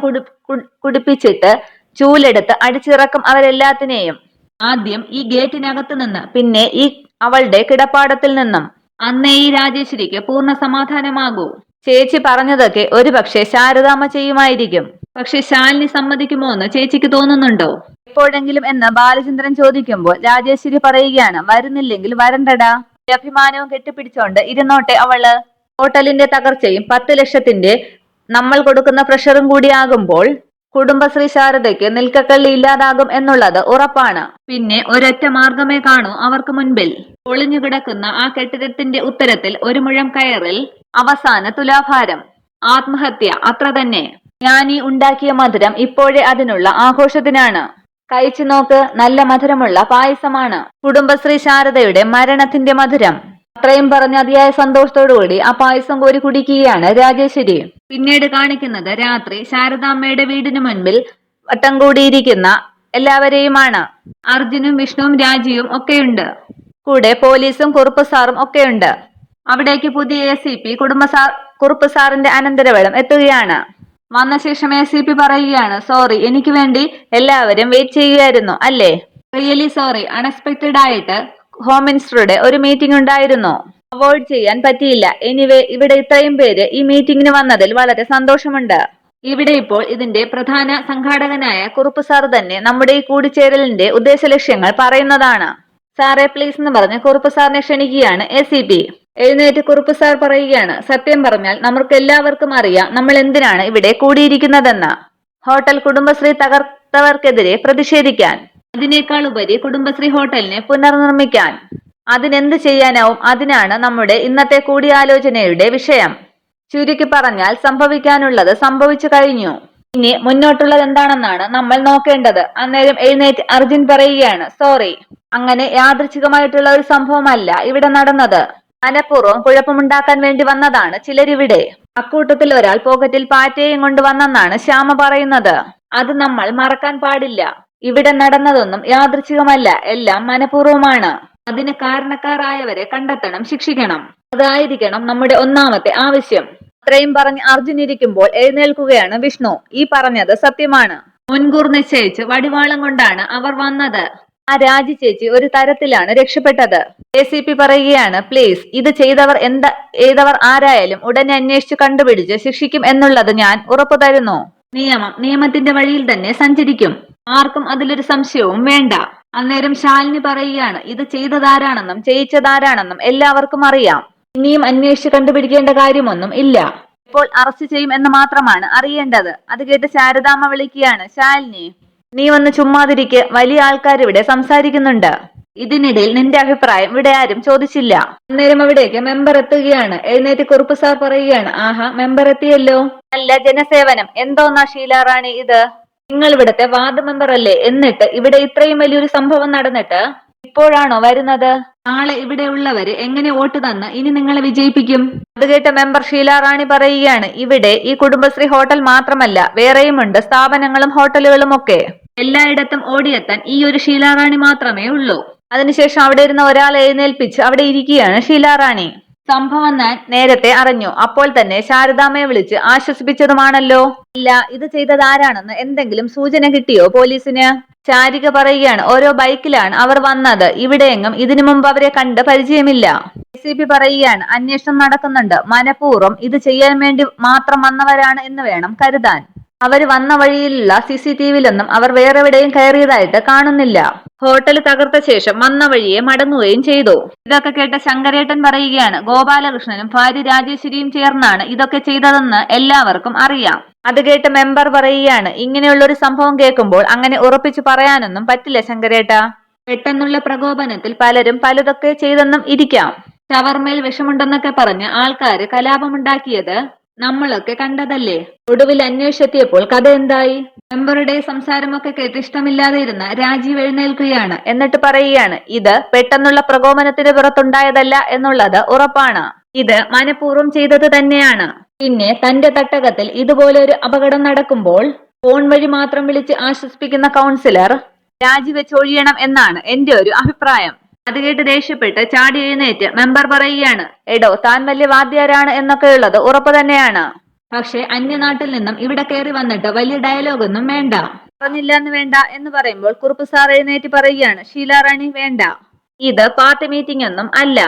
കുടിപ്പിച്ചിട്ട് ചൂലെടുത്ത് അടിച്ചിറക്കും അവരെല്ലാത്തിനെയും. ആദ്യം ഈ ഗേറ്റിനകത്ത് നിന്ന്, പിന്നെ ഈ അവളുടെ കിടപ്പാടത്തിൽ നിന്നും. അന്നേ ഈ രാജേശ്വരിക്ക് പൂർണ്ണ സമാധാനമാകൂ. ചേച്ചി പറഞ്ഞതൊക്കെ ഒരുപക്ഷെ ശാരദാമ്മ ചെയ്യുമായിരിക്കും. പക്ഷെ ശാലിനി സമ്മതിക്കുമോ എന്ന് ചേച്ചിക്ക് തോന്നുന്നുണ്ടോ? എപ്പോഴെങ്കിലും എന്ന് ബാലചന്ദ്രൻ ചോദിക്കുമ്പോൾ രാജേശ്വരി പറയുകയാണ്, വരുന്നില്ലെങ്കിൽ വരണ്ടടാ. അഭിമാനവും കെട്ടിപ്പിടിച്ചോണ്ട് ഇരുന്നോട്ടെ അവള്. ഹോട്ടലിന്റെ തകർച്ചയും 10 ലക്ഷത്തിന്റെ നമ്മൾ കൊടുക്കുന്ന പ്രഷറും കൂടി ആകുമ്പോൾ കുടുംബശ്രീ ശാരദയ്ക്ക് നിൽക്കക്കള്ളി ഇല്ലാതാകും എന്നുള്ളത് ഉറപ്പാണ്. പിന്നെ ഒരൊറ്റ മാർഗമേ കാണൂ അവർക്ക് മുൻപിൽ. ഒളിഞ്ഞുകിടക്കുന്ന ആ കെട്ടിടത്തിന്റെ ഉത്തരത്തിൽ ഒരു മുഴം കയറിൽ അവസാന തുലാഭാരം. ആത്മഹത്യ, അത്ര തന്നെ. ഞാനീ ഉണ്ടാക്കിയ മധുരം ഇപ്പോഴേ അതിനുള്ള ആഘോഷത്തിനാണ്. കഴിച്ചു നോക്ക്, നല്ല മധുരമുള്ള പായസമാണ്. കുടുംബശ്രീ ശാരദയുടെ മരണത്തിന്റെ മധുരം. അത്രയും പറഞ്ഞ് അതിയായ സന്തോഷത്തോടുകൂടി ആ പായസം കോരി കുടിക്കുകയാണ് രാജേശ്വരി. പിന്നീട് കാണിക്കുന്നത് രാത്രി ശാരദാമ്മയുടെ വീടിന് മുൻപിൽ വട്ടം കൂടിയിരിക്കുന്ന എല്ലാവരെയുമാണ്. അർജുനും വിഷ്ണുവും രാജിയും ഒക്കെയുണ്ട്. കൂടെ പോലീസും കുറുപ്പ് സാറും ഒക്കെയുണ്ട്. അവിടേക്ക് പുതിയ ACP കുറുപ്പ് സാറിന്റെ അനന്തരവളം എത്തുകയാണ്. വന്ന ശേഷം ACP പറയുകയാണ്, സോറി, എനിക്ക് വേണ്ടി എല്ലാവരും വെയിറ്റ് ചെയ്യുകയായിരുന്നു അല്ലേ? Really sorry. അൺഎക്സ്പെക്റ്റഡ് ആയിട്ട് ഹോം മിനിസ്റ്ററുടെ ഒരു മീറ്റിംഗ് ഉണ്ടായിരുന്നു, അവോയ്ഡ് ചെയ്യാൻ പറ്റിയില്ല. എനിവേ, ഇവിടെ ഇത്രയും പേര് ഈ മീറ്റിംഗിന് വന്നതിൽ വളരെ സന്തോഷമുണ്ട്. ഇവിടെ ഇപ്പോൾ ഇതിന്റെ പ്രധാന സംഘാടകനായ കുറുപ്പ് സാർ തന്നെ നമ്മുടെ ഈ കൂടിച്ചേരലിന്റെ ഉദ്ദേശ ലക്ഷ്യങ്ങൾ പറയുന്നതാണ്. സാറേ പ്ലീസ് എന്ന് പറഞ്ഞ് കുറുപ്പ് സാറിനെ ക്ഷണിക്കുകയാണ് ACP. എഴുന്നേറ്റ് കുറുപ്പ് സാർ പറയുകയാണ്, സത്യം പറഞ്ഞാൽ നമുക്ക് എല്ലാവർക്കും അറിയാം നമ്മൾ എന്തിനാണ് ഇവിടെ കൂടിയിരിക്കുന്നതെന്ന്. ഹോട്ടൽ കുടുംബശ്രീ തകർത്തവർക്കെതിരെ പ്രതിഷേധിക്കാൻ. അതിനേക്കാൾ ഉപരി കുടുംബശ്രീ ഹോട്ടലിനെ പുനർനിർമ്മിക്കാൻ. അതിനെന്ത് ചെയ്യാനാവും? അതിനാണ് നമ്മുടെ ഇന്നത്തെ കൂടിയാലോചനയുടെ വിഷയം. ചുരുക്കി പറഞ്ഞാൽ സംഭവിക്കാനുള്ളത് സംഭവിച്ചു കഴിഞ്ഞു. ഇനി മുന്നോട്ടുള്ളത് എന്താണെന്നാണ് നമ്മൾ നോക്കേണ്ടത്. അന്നേരം എഴുന്നേറ്റ് അർജുൻ പറയുകയാണ്, സോറി, അങ്ങനെ യാദൃച്ഛികമായിട്ടുള്ള ഒരു സംഭവമല്ല ഇവിടെ നടന്നത്. മനഃപൂർവ്വം കുഴപ്പമുണ്ടാക്കാൻ വേണ്ടി വന്നതാണ് ചിലരിവിടെ. അക്കൂട്ടത്തിൽ ഒരാൾ പോക്കറ്റിൽ പാറ്റയും കൊണ്ടുവന്നെന്നാണ് ശ്യാമ പറയുന്നത്. അത് നമ്മൾ മറക്കാൻ പാടില്ല. ഇവിടെ നടന്നതൊന്നും യാദൃച്ഛികമല്ല, എല്ലാം മനഃപൂർവ്വമാണ്. അതിന് കാരണക്കാരായവരെ കണ്ടെത്തണം, ശിക്ഷിക്കണം. അതായിരിക്കണം നമ്മുടെ ഒന്നാമത്തെ ആവശ്യം. അത്രയും പറഞ്ഞ് അർജുൻ ഇരിക്കുമ്പോൾ എഴുന്നേൽക്കുകയാണ് വിഷ്ണു. ഈ പറഞ്ഞത് സത്യമാണ്. മുൻകൂർ നിശ്ചയിച്ച് വടിവാളം കൊണ്ടാണ് അവർ വന്നത്. ആ രാജി ചേച്ചി ഒരു തരത്തിലാണ് രക്ഷപ്പെട്ടത്. ACP പറയുകയാണ്, പ്ലീസ്, ഇത് ചെയ്തവർ ആരായാലും ഉടനെ അന്വേഷിച്ച് കണ്ടുപിടിച്ച് ശിക്ഷിക്കും എന്നുള്ളത് ഞാൻ ഉറപ്പു തരുന്നു. നിയമത്തിന്റെ വഴിയിൽ തന്നെ സഞ്ചരിക്കും. ആർക്കും അതിലൊരു സംശയവും വേണ്ട. അന്നേരം ശാലിനി പറയുകയാണ്, ഇത് ചെയ്തതാരാണെന്നും ചെയ്യിച്ചതാരാണെന്നും എല്ലാവർക്കും അറിയാം. ഇനിയും അന്വേഷിച്ച് കണ്ടുപിടിക്കേണ്ട കാര്യമൊന്നും ഇല്ല. ഇപ്പോൾ അറസ്റ്റ് ചെയ്യും എന്ന് മാത്രമാണ് അറിയേണ്ടത്. അത് കേട്ട് ശാരദാമ്മ വിളിക്കുകയാണ്, ശാലിനി, നീ ഒന്ന് ചുമ്മാതിരിക്ക്, വലിയ ആൾക്കാർ ഇവിടെ സംസാരിക്കുന്നുണ്ട്. ഇതിനിടയിൽ നിന്റെ അഭിപ്രായം ഇവിടെ ആരും ചോദിച്ചില്ല. അന്നേരം അവിടേക്ക് മെമ്പർ എത്തുകയാണ്. എഴുന്നേറ്റ് കുറുപ്പ് സാർ പറയുകയാണ്, ആഹാ, മെമ്പർ എത്തിയല്ലോ, നല്ല ജനസേവനം. എന്തോന്നാ ഷീലാറാണി ഇത്? നിങ്ങൾ ഇവിടത്തെ വാർഡ് മെമ്പർ അല്ലേ? എന്നിട്ട് ഇവിടെ ഇത്രയും വലിയൊരു സംഭവം നടന്നിട്ട് ഇപ്പോഴാണോ വരുന്നത്? നാളെ ഇവിടെ ഉള്ളവര് എങ്ങനെ വോട്ട് തന്ന് ഇനി നിങ്ങളെ വിജയിപ്പിക്കും? അത് കേട്ട മെമ്പർ ഷീലാറാണി പറയുകയാണ്, ഇവിടെ ഈ കുടുംബശ്രീ ഹോട്ടൽ മാത്രമല്ല, വേറെയുമുണ്ട് സ്ഥാപനങ്ങളും ഹോട്ടലുകളും ഒക്കെ. എല്ലായിടത്തും ഓടിയെത്താൻ ഈ ഒരു ഷീലാറാണി മാത്രമേ ഉള്ളൂ. അതിനുശേഷം അവിടെ ഇരുന്ന ഒരാളെ എഴുന്നേൽപ്പിച്ച് അവിടെ ഇരിക്കുകയാണ് ഷീലാറാണി. സംഭവം ഞാൻ നേരത്തെ അറിഞ്ഞു. അപ്പോൾ തന്നെ ശാരദാമ്മയെ വിളിച്ച് ആശ്വസിപ്പിച്ചതുമാണല്ലോ. ഇല്ല, ഇത് ചെയ്തത് ആരാണെന്ന് എന്തെങ്കിലും സൂചന കിട്ടിയോ പോലീസിന്? ചാരിക പറയുകയാണ്, ഓരോ ബൈക്കിലാണ് അവർ വന്നത്. ഇവിടെയെങ്ങും ഇതിനു മുമ്പ് അവരെ കണ്ട് പരിചയമില്ല. ACP പറയുകയാണ്, അന്വേഷണം നടക്കുന്നുണ്ട്. മനഃപൂർവ്വം ഇത് ചെയ്യാൻ വേണ്ടി മാത്രം വന്നവരാണ് എന്ന് വേണം കരുതാൻ. അവർ വന്ന വഴിയിലുള്ള CCTVയിലൊന്നും അവർ വേറെ എവിടെയും കയറിയതായിട്ട് കാണുന്നില്ല. ഹോട്ടൽ തകർത്ത ശേഷം വന്ന വഴിയെ മടങ്ങുകയും ചെയ്തു. ഇതൊക്കെ കേട്ട ശങ്കരേട്ടൻ പറയുകയാണ്, ഗോപാലകൃഷ്ണനും ഭാര്യ രാജേശ്വരിയും ചേർന്നാണ് ഇതൊക്കെ ചെയ്തതെന്ന് എല്ലാവർക്കും അറിയാം. അത് കേട്ട് മെമ്പർ പറയുകയാണ്, ഇങ്ങനെയുള്ളൊരു സംഭവം കേൾക്കുമ്പോൾ അങ്ങനെ ഉറപ്പിച്ചു പറയാനൊന്നും പറ്റില്ല ശങ്കരേട്ട. പെട്ടെന്നുള്ള പ്രകോപനത്തിൽ പലരും പലതൊക്കെ ചെയ്തെന്നും ഇരിക്കാം. ഷവർമേൽ വിഷമുണ്ടെന്നൊക്കെ പറഞ്ഞ് ആൾക്കാര് കലാപമുണ്ടാക്കിയത് നമ്മളൊക്കെ കണ്ടതല്ലേ. ഒടുവിൽ അന്വേഷിച്ചെത്തിയപ്പോൾ കഥ എന്തായി? മെമ്പറുടെ സംസാരമൊക്കെ കേട്ട് ഇഷ്ടമില്ലാതെ ഇരുന്ന രാജീവ് എഴുന്നേൽക്കുകയാണ്. എന്നിട്ട് പറയുകയാണ്, ഇത് പെട്ടെന്നുള്ള പ്രകോപനത്തിന് പുറത്തുണ്ടായതല്ല എന്നുള്ളത് ഉറപ്പാണ്. ഇത് മനഃപൂർവ്വം ചെയ്തത് തന്നെയാണ്. പിന്നെ തന്റെ തട്ടകത്തിൽ ഇതുപോലെ ഒരു അപകടം നടക്കുമ്പോൾ ഫോൺ വഴി മാത്രം വിളിച്ച് ആശ്വസിപ്പിക്കുന്ന കൗൺസിലർ രാജിവെച്ചൊഴിയണം എന്നാണ് എന്റെ ഒരു അഭിപ്രായം. അത് കേട്ട് ദേഷ്യപ്പെട്ട് ചാടി എഴുന്നേറ്റ് മെമ്പർ പറയുകയാണ്, എടോ, താൻ വലിയ വാദ്യാരാണ് എന്നൊക്കെയുള്ളത് ഉറപ്പ് തന്നെയാണ്. പക്ഷെ അന്യനാട്ടിൽ നിന്നും ഇവിടെ കയറി വന്നിട്ട് വലിയ ഡയലോഗൊന്നും വേണ്ട. പറഞ്ഞില്ല എന്ന് വേണ്ട എന്ന് പറയുമ്പോൾ കുറുപ്പ് സാർ എഴുന്നേറ്റ് പറയുകയാണ്, ഷീലാറാണി, വേണ്ട, ഇത് പാർട്ടി മീറ്റിംഗ് ഒന്നും അല്ല.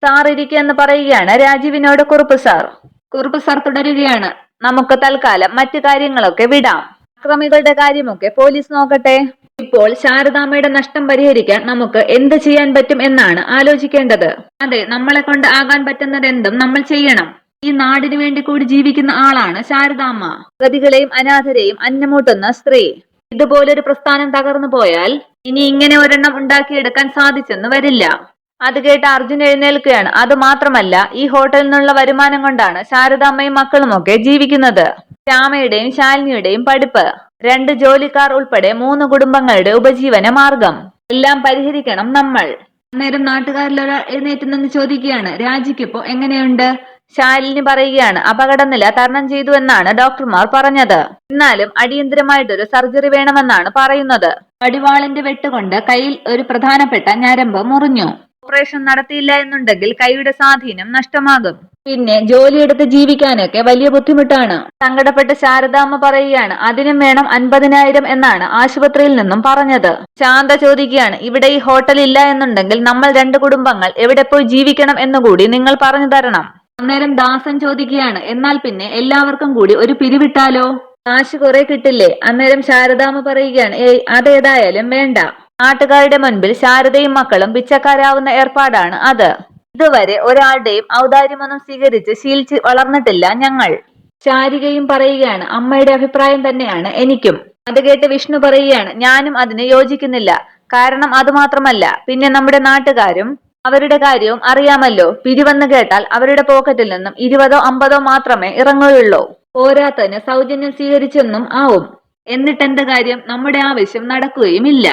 സാർ ഇരിക്കെന്ന് പറയുകയാണ് രാജീവിനോട് കുറുപ്പ് സാർ. കുറുപ്പ് സാർ തുടരുകയാണ്, നമുക്ക് തൽക്കാലം മറ്റു കാര്യങ്ങളൊക്കെ വിടാം. അക്രമികളുടെ കാര്യമൊക്കെ പോലീസ് നോക്കട്ടെ. ഇപ്പോൾ ശാരദാമ്മയുടെ നഷ്ടം പരിഹരിക്കാൻ നമുക്ക് എന്ത് ചെയ്യാൻ പറ്റും എന്നാണ് ആലോചിക്കേണ്ടത്. അതെ, നമ്മളെ കൊണ്ട് ആകാൻ പറ്റുന്നത് എന്തും നമ്മൾ ചെയ്യണം. ഈ നാടിനു വേണ്ടി കൂടി ജീവിക്കുന്ന ആളാണ് ശാരദാമ്മ. ഗതികളെയും അനാഥരെയും അന്നമൂട്ടുന്ന സ്ത്രീ. ഇതുപോലൊരു പ്രസ്ഥാനം തകർന്നു പോയാൽ ഇനി ഇങ്ങനെ ഒരെണ്ണം ഉണ്ടാക്കിയെടുക്കാൻ സാധിച്ചെന്ന് വരില്ല. അത് കേട്ട് അർജുൻ എഴുന്നേൽക്കുകയാണ്. അത് മാത്രമല്ല, ഈ ഹോട്ടലിൽ നിന്നുള്ള വരുമാനം കൊണ്ടാണ് ശാരദാമ്മയും മക്കളുമൊക്കെ ജീവിക്കുന്നത്. ശ്യാമയുടെയും ശാലിനിയുടെയും പഠിപ്പ്, 2 ജോലിക്കാർ ഉൾപ്പെടെ 3 കുടുംബങ്ങളുടെ ഉപജീവന മാർഗം എല്ലാം പരിഹരിക്കണം നമ്മൾ. അന്നേരം നാട്ടുകാരിലൊരാൾ എഴുന്നേറ്റ് നിന്ന് ചോദിക്കുകയാണ്, രാജിക്കിപ്പോ എങ്ങനെയുണ്ട്? ശാലിനി പറയുകയാണ്, അപകടനില തരണം ചെയ്തു എന്നാണ് ഡോക്ടർമാർ പറഞ്ഞത്. എന്നാലും അടിയന്തരമായിട്ടൊരു സർജറി വേണമെന്നാണ് പറയുന്നത്. വടിവാളിന്റെ വെട്ടുകൊണ്ട് കയ്യിൽ ഒരു പ്രധാനപ്പെട്ട ഞരമ്പ് മുറിഞ്ഞു. ഓപ്പറേഷൻ നടത്തിയില്ല എന്നുണ്ടെങ്കിൽ കൈയുടെ സ്വാധീനം നഷ്ടമാകും. പിന്നെ ജോലിയെടുത്ത് ജീവിക്കാനൊക്കെ വലിയ ബുദ്ധിമുട്ടാണ്. സങ്കടപ്പെട്ട് ശാരദാമ്മ പറയുകയാണ്, അതിനും വേണം 50,000 എന്നാണ് ആശുപത്രിയിൽ നിന്നും പറഞ്ഞത്. ശാന്ത ചോദിക്കുകയാണ്, ഇവിടെ ഈ ഹോട്ടൽ ഇല്ല എന്നുണ്ടെങ്കിൽ നമ്മൾ 2 കുടുംബങ്ങൾ എവിടെ പോയി ജീവിക്കണം എന്നുകൂടി നിങ്ങൾ പറഞ്ഞു തരണം. അന്നേരം ദാസൻ ചോദിക്കുകയാണ്, എന്നാൽ പിന്നെ എല്ലാവർക്കും കൂടി ഒരു പിരിവിട്ടാലോ? കാശ് കുറെ കിട്ടില്ലേ? അന്നേരം ശാരദാമ്മ പറയുകയാണ്, ഏയ് അതേതായാലും വേണ്ട. നാട്ടുകാരുടെ മുൻപിൽ ശാരദയും മക്കളും പിച്ചക്കാരാവുന്ന ഏർപ്പാടാണ് അത്. ഇതുവരെ ഒരാളുടെയും ഔദാര്യമൊന്നും സ്വീകരിച്ച് ശീലിച്ച് വളർന്നിട്ടില്ല ഞങ്ങൾ. ശാരികയും പറയുകയാണ്, അമ്മയുടെ അഭിപ്രായം തന്നെയാണ് എനിക്കും. അത് കേട്ട് വിഷ്ണു പറയുകയാണ്, ഞാനും അതിന് യോജിക്കുന്നില്ല. കാരണം അതുമാത്രമല്ല, പിന്നെ നമ്മുടെ നാട്ടുകാരും അവരുടെ കാര്യവും അറിയാമല്ലോ. പിരിവെന്ന് കേട്ടാൽ അവരുടെ പോക്കറ്റിൽ നിന്നും 20ഓ 50ഓ മാത്രമേ ഇറങ്ങുകയുള്ളൂ. പോരാത്തതിന് സൗജന്യം സ്വീകരിച്ചെന്നും ആവും. എന്നിട്ടെന്ത് കാര്യം? നമ്മുടെ ആവശ്യം നടക്കുകയുമില്ല.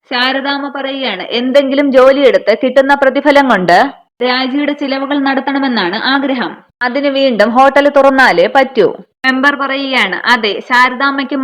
ശാരദാമ്മ പറയുകയാണ്, എന്തെങ്കിലും ജോലിയെടുത്ത് കിട്ടുന്ന പ്രതിഫലം കൊണ്ട് രാജിയുടെ ചിലവുകൾ നടത്തണമെന്നാണ് ആഗ്രഹം. അതിന് വീണ്ടും ഹോട്ടൽ തുറന്നാലേ പറ്റൂ. മെമ്പർ പറയുകയാണ്, അതെ, ശാരദാമ്മയ്ക്കും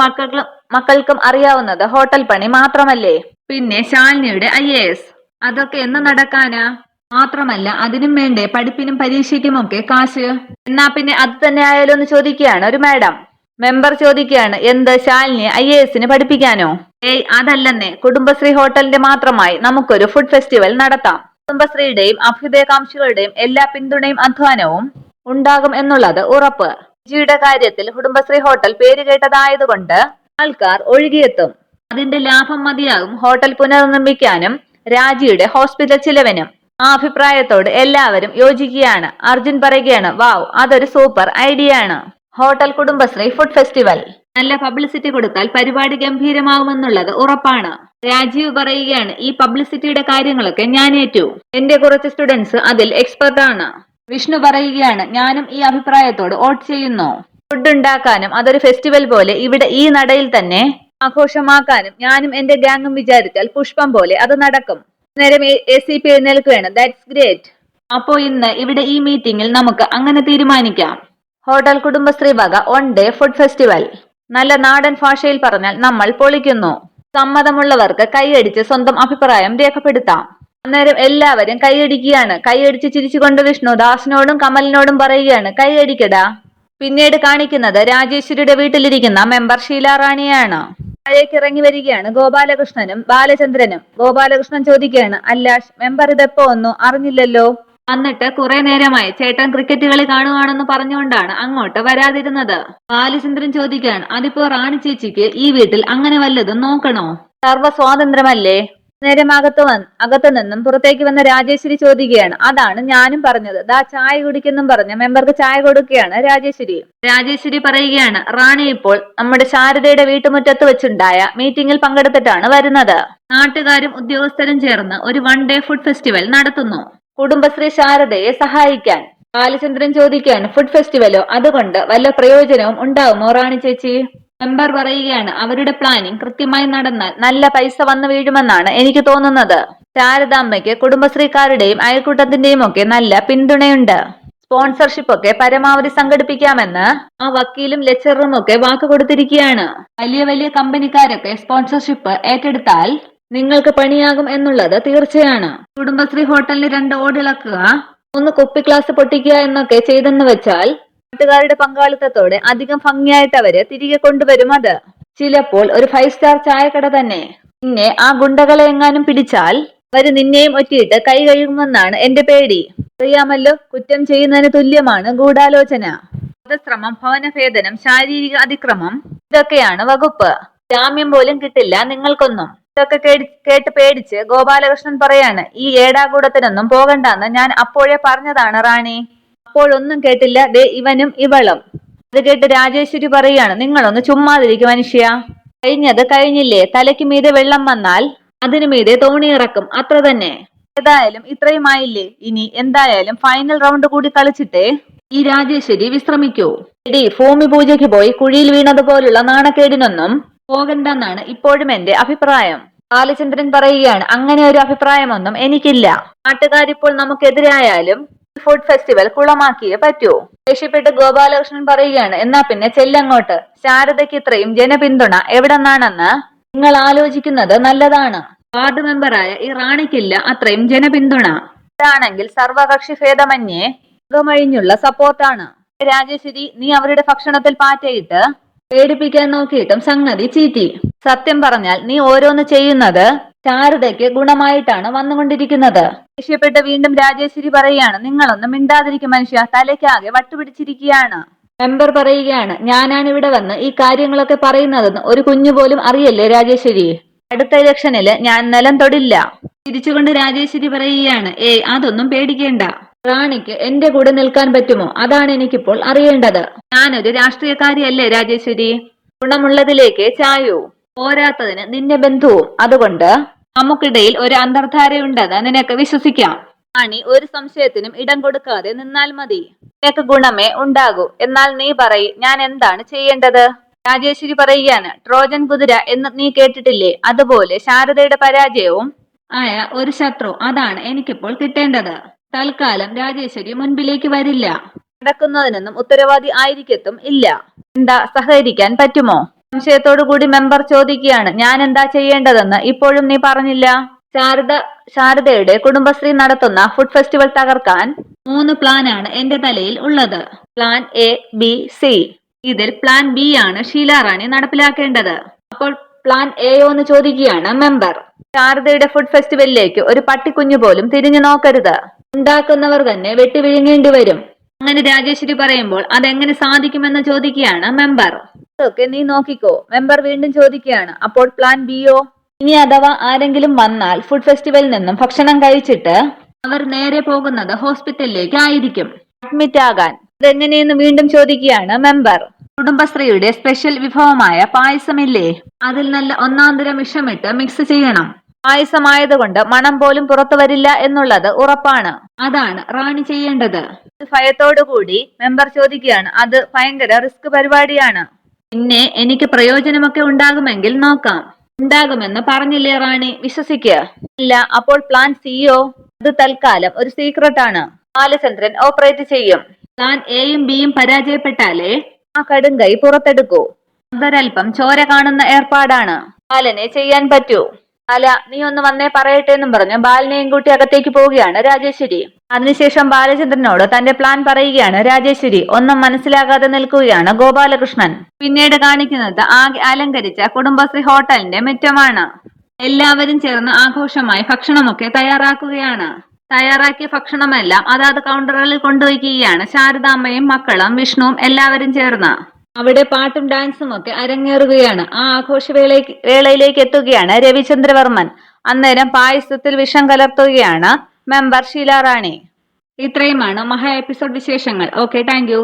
മക്കൾക്കും അറിയാവുന്നത് ഹോട്ടൽ പണി മാത്രമല്ലേ? പിന്നെ ശാലിനിയുടെ IAS, അതൊക്കെ എന്ന് നടക്കാനാ? മാത്രമല്ല അതിനും വേണ്ടേ പഠിപ്പിനും പരീക്ഷയ്ക്കുമൊക്കെ കാശ്. എന്നാ പിന്നെ അത് തന്നെ ആയാലോ എന്ന് ചോദിക്കുകയാണ് ഒരു മാഡം. മെമ്പർ ചോദിക്കുകയാണ്, എന്ത്, ശാലിനി IASന് പഠിപ്പിക്കാനോ? ഏയ് അതല്ലെന്നേ, കുടുംബശ്രീ ഹോട്ടലിന്റെ മാത്രമായി നമുക്കൊരു ഫുഡ് ഫെസ്റ്റിവൽ നടത്താം. കുടുംബശ്രീയുടെയും അഭ്യുദയകാംക്ഷികളുടെയും എല്ലാ പിന്തുണയും അധ്വാനവും ഉണ്ടാകും എന്നുള്ളത് ഉറപ്പ്. ജിയുടെ കാര്യത്തിൽ കുടുംബശ്രീ ഹോട്ടൽ പേര് കേട്ടതായതുകൊണ്ട് ആൾക്കാർ ഒഴുകിയെത്തും. അതിന്റെ ലാഭം മതിയാകും ഹോട്ടൽ പുനർനിർമ്മിക്കാനും രാജിയുടെ ഹോസ്പിറ്റൽ ചിലവിനും. ആ അഭിപ്രായത്തോട് എല്ലാവരും യോജിക്കുകയാണ്. അർജുൻ പറയുകയാണ്, വാവ്, അതൊരു സൂപ്പർ ഐഡിയ ആണ്. Hotel Kudumbashree food festival. നല്ല പബ്ലിസിറ്റി കൊടുത്താൽ പരിപാടി ഗംഭീരമാകുമെന്നുള്ളത് ഉറപ്പാണ്. രാജീവ് പറയുകയാണ്, ഈ പബ്ലിസിറ്റിയുടെ കാര്യങ്ങളൊക്കെ ഞാൻ ഏറ്റു. എന്റെ കുറച്ച് സ്റ്റുഡൻസ് അതിൽ എക്സ്പെർട്ട് ആണ്. വിഷ്ണു പറയുകയാണ്, ഞാനും ഈ അഭിപ്രായത്തോട് വോട്ട് ചെയ്യുന്നു. ഫുഡ് ഉണ്ടാക്കാനും അതൊരു ഫെസ്റ്റിവൽ പോലെ ഇവിടെ ഈ നടയിൽ തന്നെ ആഘോഷമാക്കാനും ഞാനും എന്റെ ഗാങ്ങും വിചാരിച്ചാൽ പുഷ്പം പോലെ അത് നടക്കും. നേരം ACP എഴുന്നേൽക്കുകയാണ്, ദാറ്റ്സ് ഗ്രേറ്റ്. അപ്പോ ഇന്ന് ഇവിടെ ഈ മീറ്റിംഗിൽ നമുക്ക് അങ്ങനെ തീരുമാനിക്കാം. ഹോട്ടൽ കുടുംബശ്രീ വക 1 ഡേ ഫുഡ് ഫെസ്റ്റിവൽ. നല്ല നാടൻ ഭാഷയിൽ പറഞ്ഞാൽ നമ്മൾ പൊളിക്കുന്നു. സമ്മതമുള്ളവർക്ക് കൈയടിച്ച് സ്വന്തം അഭിപ്രായം രേഖപ്പെടുത്താം. അന്നേരം എല്ലാവരും കൈയടിക്കുകയാണ്. കൈയടിച്ച് ചിരിച്ചുകൊണ്ട് വിഷ്ണു ദാസിനോടും കമലിനോടും പറയുകയാണ്, കൈയടിക്കടാ. പിന്നീട് കാണിക്കുന്നത് രാജേശ്വരിയുടെ വീട്ടിലിരിക്കുന്ന മെമ്പർ ഷീലാറാണിയാണ്. താഴേക്ക് ഇറങ്ങി വരികയാണ് ഗോപാലകൃഷ്ണനും ബാലചന്ദ്രനും. ഗോപാലകൃഷ്ണൻ ചോദിക്കുകയാണ്, അല്ല മെമ്പർ ഇതെപ്പോ വന്നു? അറിഞ്ഞില്ലല്ലോ. വന്നിട്ട് കുറെ നേരമായി, ചേട്ടൻ ക്രിക്കറ്റ് കളി കാണുവാണെന്ന് പറഞ്ഞുകൊണ്ടാണ് അങ്ങോട്ട് വരാതിരുന്നത്. ബാലചന്ദ്രൻ ചോദിക്കുകയാണ്, അതിപ്പോ റാണി ചേച്ചിക്ക് ഈ വീട്ടിൽ അങ്ങനെ വല്ലതും നോക്കണോ? സർവ്വ സ്വാതന്ത്ര്യമല്ലേ? നേരം അകത്തു നിന്നും പുറത്തേക്ക് വന്ന രാജേശ്വരി ചോദിക്കുകയാണ്, അതാണ് ഞാനും പറഞ്ഞത്. ദാ ചായ കുടിക്കെന്നും പറഞ്ഞ് മെമ്പർക്ക് ചായ കൊടുക്കുകയാണ് രാജേശ്വരി. രാജേശ്വരി പറയുകയാണ്, റാണി ഇപ്പോൾ നമ്മുടെ ശാരദയുടെ വീട്ടുമുറ്റത്ത് വെച്ചുണ്ടായ മീറ്റിംഗിൽ പങ്കെടുത്തിട്ടാണ് വരുന്നത്. നാട്ടുകാരും ഉദ്യോഗസ്ഥരും ചേർന്ന് ഒരു 1 ഡേ ഫുഡ് ഫെസ്റ്റിവൽ നടത്തുന്നു, കുടുംബശ്രീ ശാരദയെ സഹായിക്കാൻ. ബാലചന്ദ്രൻ ചോദിക്കുകയാണ്, ഫുഡ് ഫെസ്റ്റിവലോ? അതുകൊണ്ട് വല്ല പ്രയോജനവും ഉണ്ടാവുമോ റാണി ചേച്ചി? മെമ്പർ പറയുകയാണ്, അവരുടെ പ്ലാനിങ് കൃത്യമായി നടന്നാൽ നല്ല പൈസ വന്നു വീഴുമെന്നാണ് എനിക്ക് തോന്നുന്നത്. ശാരദാമ്മയ്ക്ക് കുടുംബശ്രീക്കാരുടെയും അയൽക്കൂട്ടത്തിന്റെയും ഒക്കെ നല്ല പിന്തുണയുണ്ട്. സ്പോൺസർഷിപ്പ് ഒക്കെ പരമാവധി സംഘടിപ്പിക്കാമെന്ന് ആ വക്കീലും ലെക്ചററും ഒക്കെ വാക്ക് കൊടുത്തിരിക്കുകയാണ്. വലിയ വലിയ കമ്പനിക്കാരൊക്കെ സ്പോൺസർഷിപ്പ് ഏറ്റെടുത്താൽ നിങ്ങൾക്ക് പണിയാകും എന്നുള്ളത് തീർച്ചയാണ്. കുടുംബശ്രീ ഹോട്ടലിന് 2 ഓടിളക്കുക, 1 കുപ്പി ഗ്ലാസ് പൊട്ടിക്കുക എന്നൊക്കെ ചെയ്തെന്ന് വെച്ചാൽ നാട്ടുകാരുടെ പങ്കാളിത്തത്തോടെ അധികം ഭംഗിയായിട്ട് അവര് തിരികെ കൊണ്ടുവരും. അത് ചിലപ്പോൾ ഒരു 5 സ്റ്റാർ ചായക്കട തന്നെ. പിന്നെ ആ ഗുണ്ടകളെ എങ്ങാനും പിടിച്ചാൽ അവര് നിന്നെയും ഒറ്റിയിട്ട് കൈ കഴുകുമെന്നാണ് എന്റെ പേടി. അറിയാമല്ലോ, കുറ്റം ചെയ്യുന്നതിന് തുല്യമാണ് ഗൂഢാലോചന, വധശ്രമം, ഭവനഭേദനം, ശാരീരിക അതിക്രമം, ഇതൊക്കെയാണ് വകുപ്പ്. ജാമ്യം പോലും കിട്ടില്ല നിങ്ങൾക്കൊന്നും. ഇതൊക്കെ കേട്ട് പേടിച്ച് ഗോപാലകൃഷ്ണൻ പറയാണ്, ഈ ഏടാകൂടത്തിനൊന്നും പോകണ്ടെന്ന് ഞാൻ അപ്പോഴേ പറഞ്ഞതാണ് റാണി. അപ്പോഴൊന്നും കേട്ടില്ല ദേ ഇവനും ഇവളും. അത് കേട്ട് രാജേശ്വരി പറയാണ്, നിങ്ങളൊന്ന് ചുമ്മാതിരിക്കും മനുഷ്യ. കഴിഞ്ഞത് കഴിഞ്ഞില്ലേ, തലയ്ക്ക് മീതെ വെള്ളം വന്നാൽ അതിനു മീതെ തോണി ഇറക്കും, അത്ര തന്നെ. ഏതായാലും ഇത്രയും ആയില്ലേ, ഇനി എന്തായാലും ഫൈനൽ റൗണ്ട് കൂടി കളിച്ചിട്ടേ ഈ രാജേശ്വരി വിശ്രമിക്കൂ. എടി, ഭൂമി പൂജയ്ക്ക് പോയി കുഴിയിൽ വീണതുപോലുള്ള നാണക്കേടിനൊന്നും പോകണ്ടെന്നാണ് ഇപ്പോഴും എന്റെ അഭിപ്രായം. ബാലചന്ദ്രൻ പറയുകയാണ്, അങ്ങനെ ഒരു അഭിപ്രായമൊന്നും എനിക്കില്ല. നാട്ടുകാരിപ്പോൾ നമുക്കെതിരായാലും ഫുഡ് ഫെസ്റ്റിവൽ കുളമാക്കിയേ പറ്റൂ. ദേഷ്യപ്പെട്ട് ഗോപാലകൃഷ്ണൻ പറയുകയാണ്, എന്നാ പിന്നെ ചെല്ലങ്ങോട്ട്. ശാരദയ്ക്ക് ഇത്രയും ജനപിന്തുണ എവിടെന്നാണെന്ന് നിങ്ങൾ ആലോചിക്കുന്നത് നല്ലതാണ്. വാർഡ് മെമ്പറായ ഈ റാണിക്കില്ല അത്രയും ജനപിന്തുണ. ഇതാണെങ്കിൽ സർവകക്ഷി ഭേദമന്യേ ഴിഞ്ഞുള്ള സപ്പോർട്ടാണ്. രാജേശ്വരി, നീ അവരുടെ ഭക്ഷണത്തിൽ പാറ്റയിട്ട് പേടിപ്പിക്കാൻ നോക്കിയിട്ടും സംഗതി ചീറ്റി. സത്യം പറഞ്ഞാൽ നീ ഓരോന്ന് ചെയ്യുന്നത് ശാരദയ്ക്ക് ഗുണമായിട്ടാണ് വന്നുകൊണ്ടിരിക്കുന്നത്. ദേഷ്യപ്പെട്ട് വീണ്ടും രാജേശ്വരി പറയുകയാണ്, നിങ്ങളൊന്നും മിണ്ടാതിരിക്കും മനുഷ്യ, തലയ്ക്കാകെ വട്ടുപിടിച്ചിരിക്കുകയാണ്. മെമ്പർ പറയുകയാണ്, ഞാനാണ് ഇവിടെ വന്ന് ഈ കാര്യങ്ങളൊക്കെ പറയുന്നതെന്ന് ഒരു കുഞ്ഞുപോലും അറിയല്ലേ രാജേശ്വരി. അടുത്ത ഇലക്ഷനില് ഞാൻ നിലം തൊടില്ല. തിരിച്ചുകൊണ്ട് രാജേശ്വരി പറയുകയാണ്, അതൊന്നും പേടിക്കേണ്ട. റാണിക്ക് എന്റെ കൂടെ നിൽക്കാൻ പറ്റുമോ, അതാണ് എനിക്കിപ്പോൾ അറിയേണ്ടത്. ഞാനൊരു രാഷ്ട്രീയക്കാരിയല്ലേ രാജേശ്വരി, ഗുണമുള്ളതിലേക്ക് ചായൂ. പോരാത്തതിന് നിന്റെ ബന്ധുവും. അതുകൊണ്ട് നമുക്കിടയിൽ ഒരു അന്തർധാരയുണ്ടെന്ന് നിനക്ക് വിശ്വസിക്കാം. റാണി ഒരു സംശയത്തിനും ഇടം കൊടുക്കാതെ നിന്നാൽ മതി. നിനക്ക് ഗുണമേ ഉണ്ടാകൂ. എന്നാൽ നീ പറയ്, ഞാൻ എന്താണ് ചെയ്യേണ്ടത്? രാജേശ്വരി പറയുകയാണ്, ട്രോജൻ കുതിര എന്ന് നീ കേട്ടിട്ടില്ലേ, അതുപോലെ ശാരദയുടെ പരാജയവും ആയ ഒരു ശത്രു, അതാണ് എനിക്കിപ്പോൾ കിട്ടേണ്ടത്. തൽക്കാലം രാജേശ്വരി മുൻപിലേക്ക് വരില്ല. നടക്കുന്നതിനൊന്നും ഉത്തരവാദി ആയിരിക്കത്തും ഇല്ല. എന്താ, സഹകരിക്കാൻ പറ്റുമോ? സംശയത്തോടു കൂടി മെമ്പർ ചോദിക്കുകയാണ്, ഞാൻ എന്താ ചെയ്യേണ്ടതെന്ന് ഇപ്പോഴും നീ പറഞ്ഞില്ല. ശാരദയുടെ കുടുംബശ്രീ നടത്തുന്ന ഫുഡ് ഫെസ്റ്റിവൽ തകർക്കാൻ 3 പ്ലാനാണ് എന്റെ തലയിൽ ഉള്ളത്. Plan A, B, C. ഇതിൽ പ്ലാൻ ബി ആണ് ഷീല റാണി നടപ്പിലാക്കേണ്ടത്. അപ്പോൾ പ്ലാൻ എയോ എന്ന് ചോദിക്കുകയാണ് മെമ്പർ. ശാരദയുടെ ഫുഡ് ഫെസ്റ്റിവലിലേക്ക് ഒരു പട്ടിക്കുഞ്ഞു പോലും തിരിഞ്ഞു നോക്കരുത്. ഉണ്ടാക്കുന്നവർ തന്നെ വെട്ടിവിഴുങ്ങേണ്ടി വരും. അങ്ങനെ രാജേശ്വരി പറയുമ്പോൾ അതെങ്ങനെ സാധിക്കുമെന്ന് ചോദിക്കുകയാണ് മെമ്പർ. അതൊക്കെ നീ നോക്കിക്കോ. മെമ്പർ വീണ്ടും ചോദിക്കുകയാണ്, അപ്പോൾ പ്ലാൻ ബിയോ? ഇനി അഥവാ ആരെങ്കിലും വന്നാൽ ഫുഡ് ഫെസ്റ്റിവലിൽ നിന്നും ഭക്ഷണം കഴിച്ചിട്ട് അവർ നേരെ പോകുന്നത് ഹോസ്പിറ്റലിലേക്ക് ആയിരിക്കും, അഡ്മിറ്റ് ആകാൻ. അതെങ്ങനെയെന്ന് വീണ്ടും ചോദിക്കുകയാണ് മെമ്പർ. കുടുംബശ്രീയുടെ സ്പെഷ്യൽ വിഭവമായ പായസമില്ലേ, അതിൽ നല്ല ഒന്നാന്തരം വിഷമിട്ട് മിക്സ് ചെയ്യണം. പായസമായതുകൊണ്ട് മണം പോലും പുറത്തു വരില്ല എന്നുള്ളത് ഉറപ്പാണ്. അതാണ് റാണി ചെയ്യേണ്ടത്. ഭയത്തോടുകൂടി മെമ്പർ ചോദിക്കുകയാണ്, അത് ഭയങ്കര റിസ്ക് പരിപാടിയാണ്. പിന്നെ എനിക്ക് പ്രയോജനമൊക്കെ ഉണ്ടാകുമെങ്കിൽ നോക്കാം. ഉണ്ടാകുമെന്ന് പറഞ്ഞില്ലേ റാണി, വിശ്വസിക്കുക. ഇല്ല, അപ്പോൾ പ്ലാൻ സിയോ? അത് തൽക്കാലം ഒരു സീക്രട്ട് ആണ്. ബാലചന്ദ്രൻ ഓപ്പറേറ്റ് ചെയ്യും. പ്ലാൻ എയും ബിയും പരാജയപ്പെട്ടാലേ ആ കടുങ്കൈ പുറത്തെടുക്കൂ. അതൊരൽപ്പം ചോര കാണുന്ന ഏർപ്പാടാണ്. ബാലനെ ചെയ്യാൻ പറ്റൂ. ബാല, നീ ഒന്ന് വന്നേ പറയട്ടെ എന്നും പറഞ്ഞ് ബാലനെയും കൂട്ടി അകത്തേക്ക് പോവുകയാണ് രാജേശ്വരി. അതിനുശേഷം ബാലചന്ദ്രനോട് തന്റെ പ്ലാൻ പറയുകയാണ് രാജേശ്വരി. ഒന്നും മനസ്സിലാകാതെ നിൽക്കുകയാണ് ഗോപാലകൃഷ്ണൻ. പിന്നീട് കാണിക്കുന്നത് ആകെ അലങ്കരിച്ച കുടുംബശ്രീ ഹോട്ടലിന്റെ മുറ്റമാണ്. എല്ലാവരും ചേർന്ന് ആഘോഷമായി ഭക്ഷണമൊക്കെ തയ്യാറാക്കുകയാണ്. തയ്യാറാക്കിയ ഭക്ഷണമെല്ലാം അതാത് കൗണ്ടറുകളിൽ കൊണ്ടുവയ്ക്കുകയാണ് ശാരദാമ്മയും മക്കളും വിഷ്ണുവും എല്ലാവരും ചേർന്ന്. അവിടെ പാട്ടും ഡാൻസും ഒക്കെ അരങ്ങേറുകയാണ്. ആ വേളയിലേക്ക് എത്തുകയാണ് രവിചന്ദ്രവർമ്മൻ. അന്നേരം പായസത്തിൽ വിഷം കലർത്തുകയാണ് മെമ്പർ ഷീല റാണി. ഇത്രയുമാണ് മഹാ എപ്പിസോഡ് വിശേഷങ്ങൾ. Okay, thank you.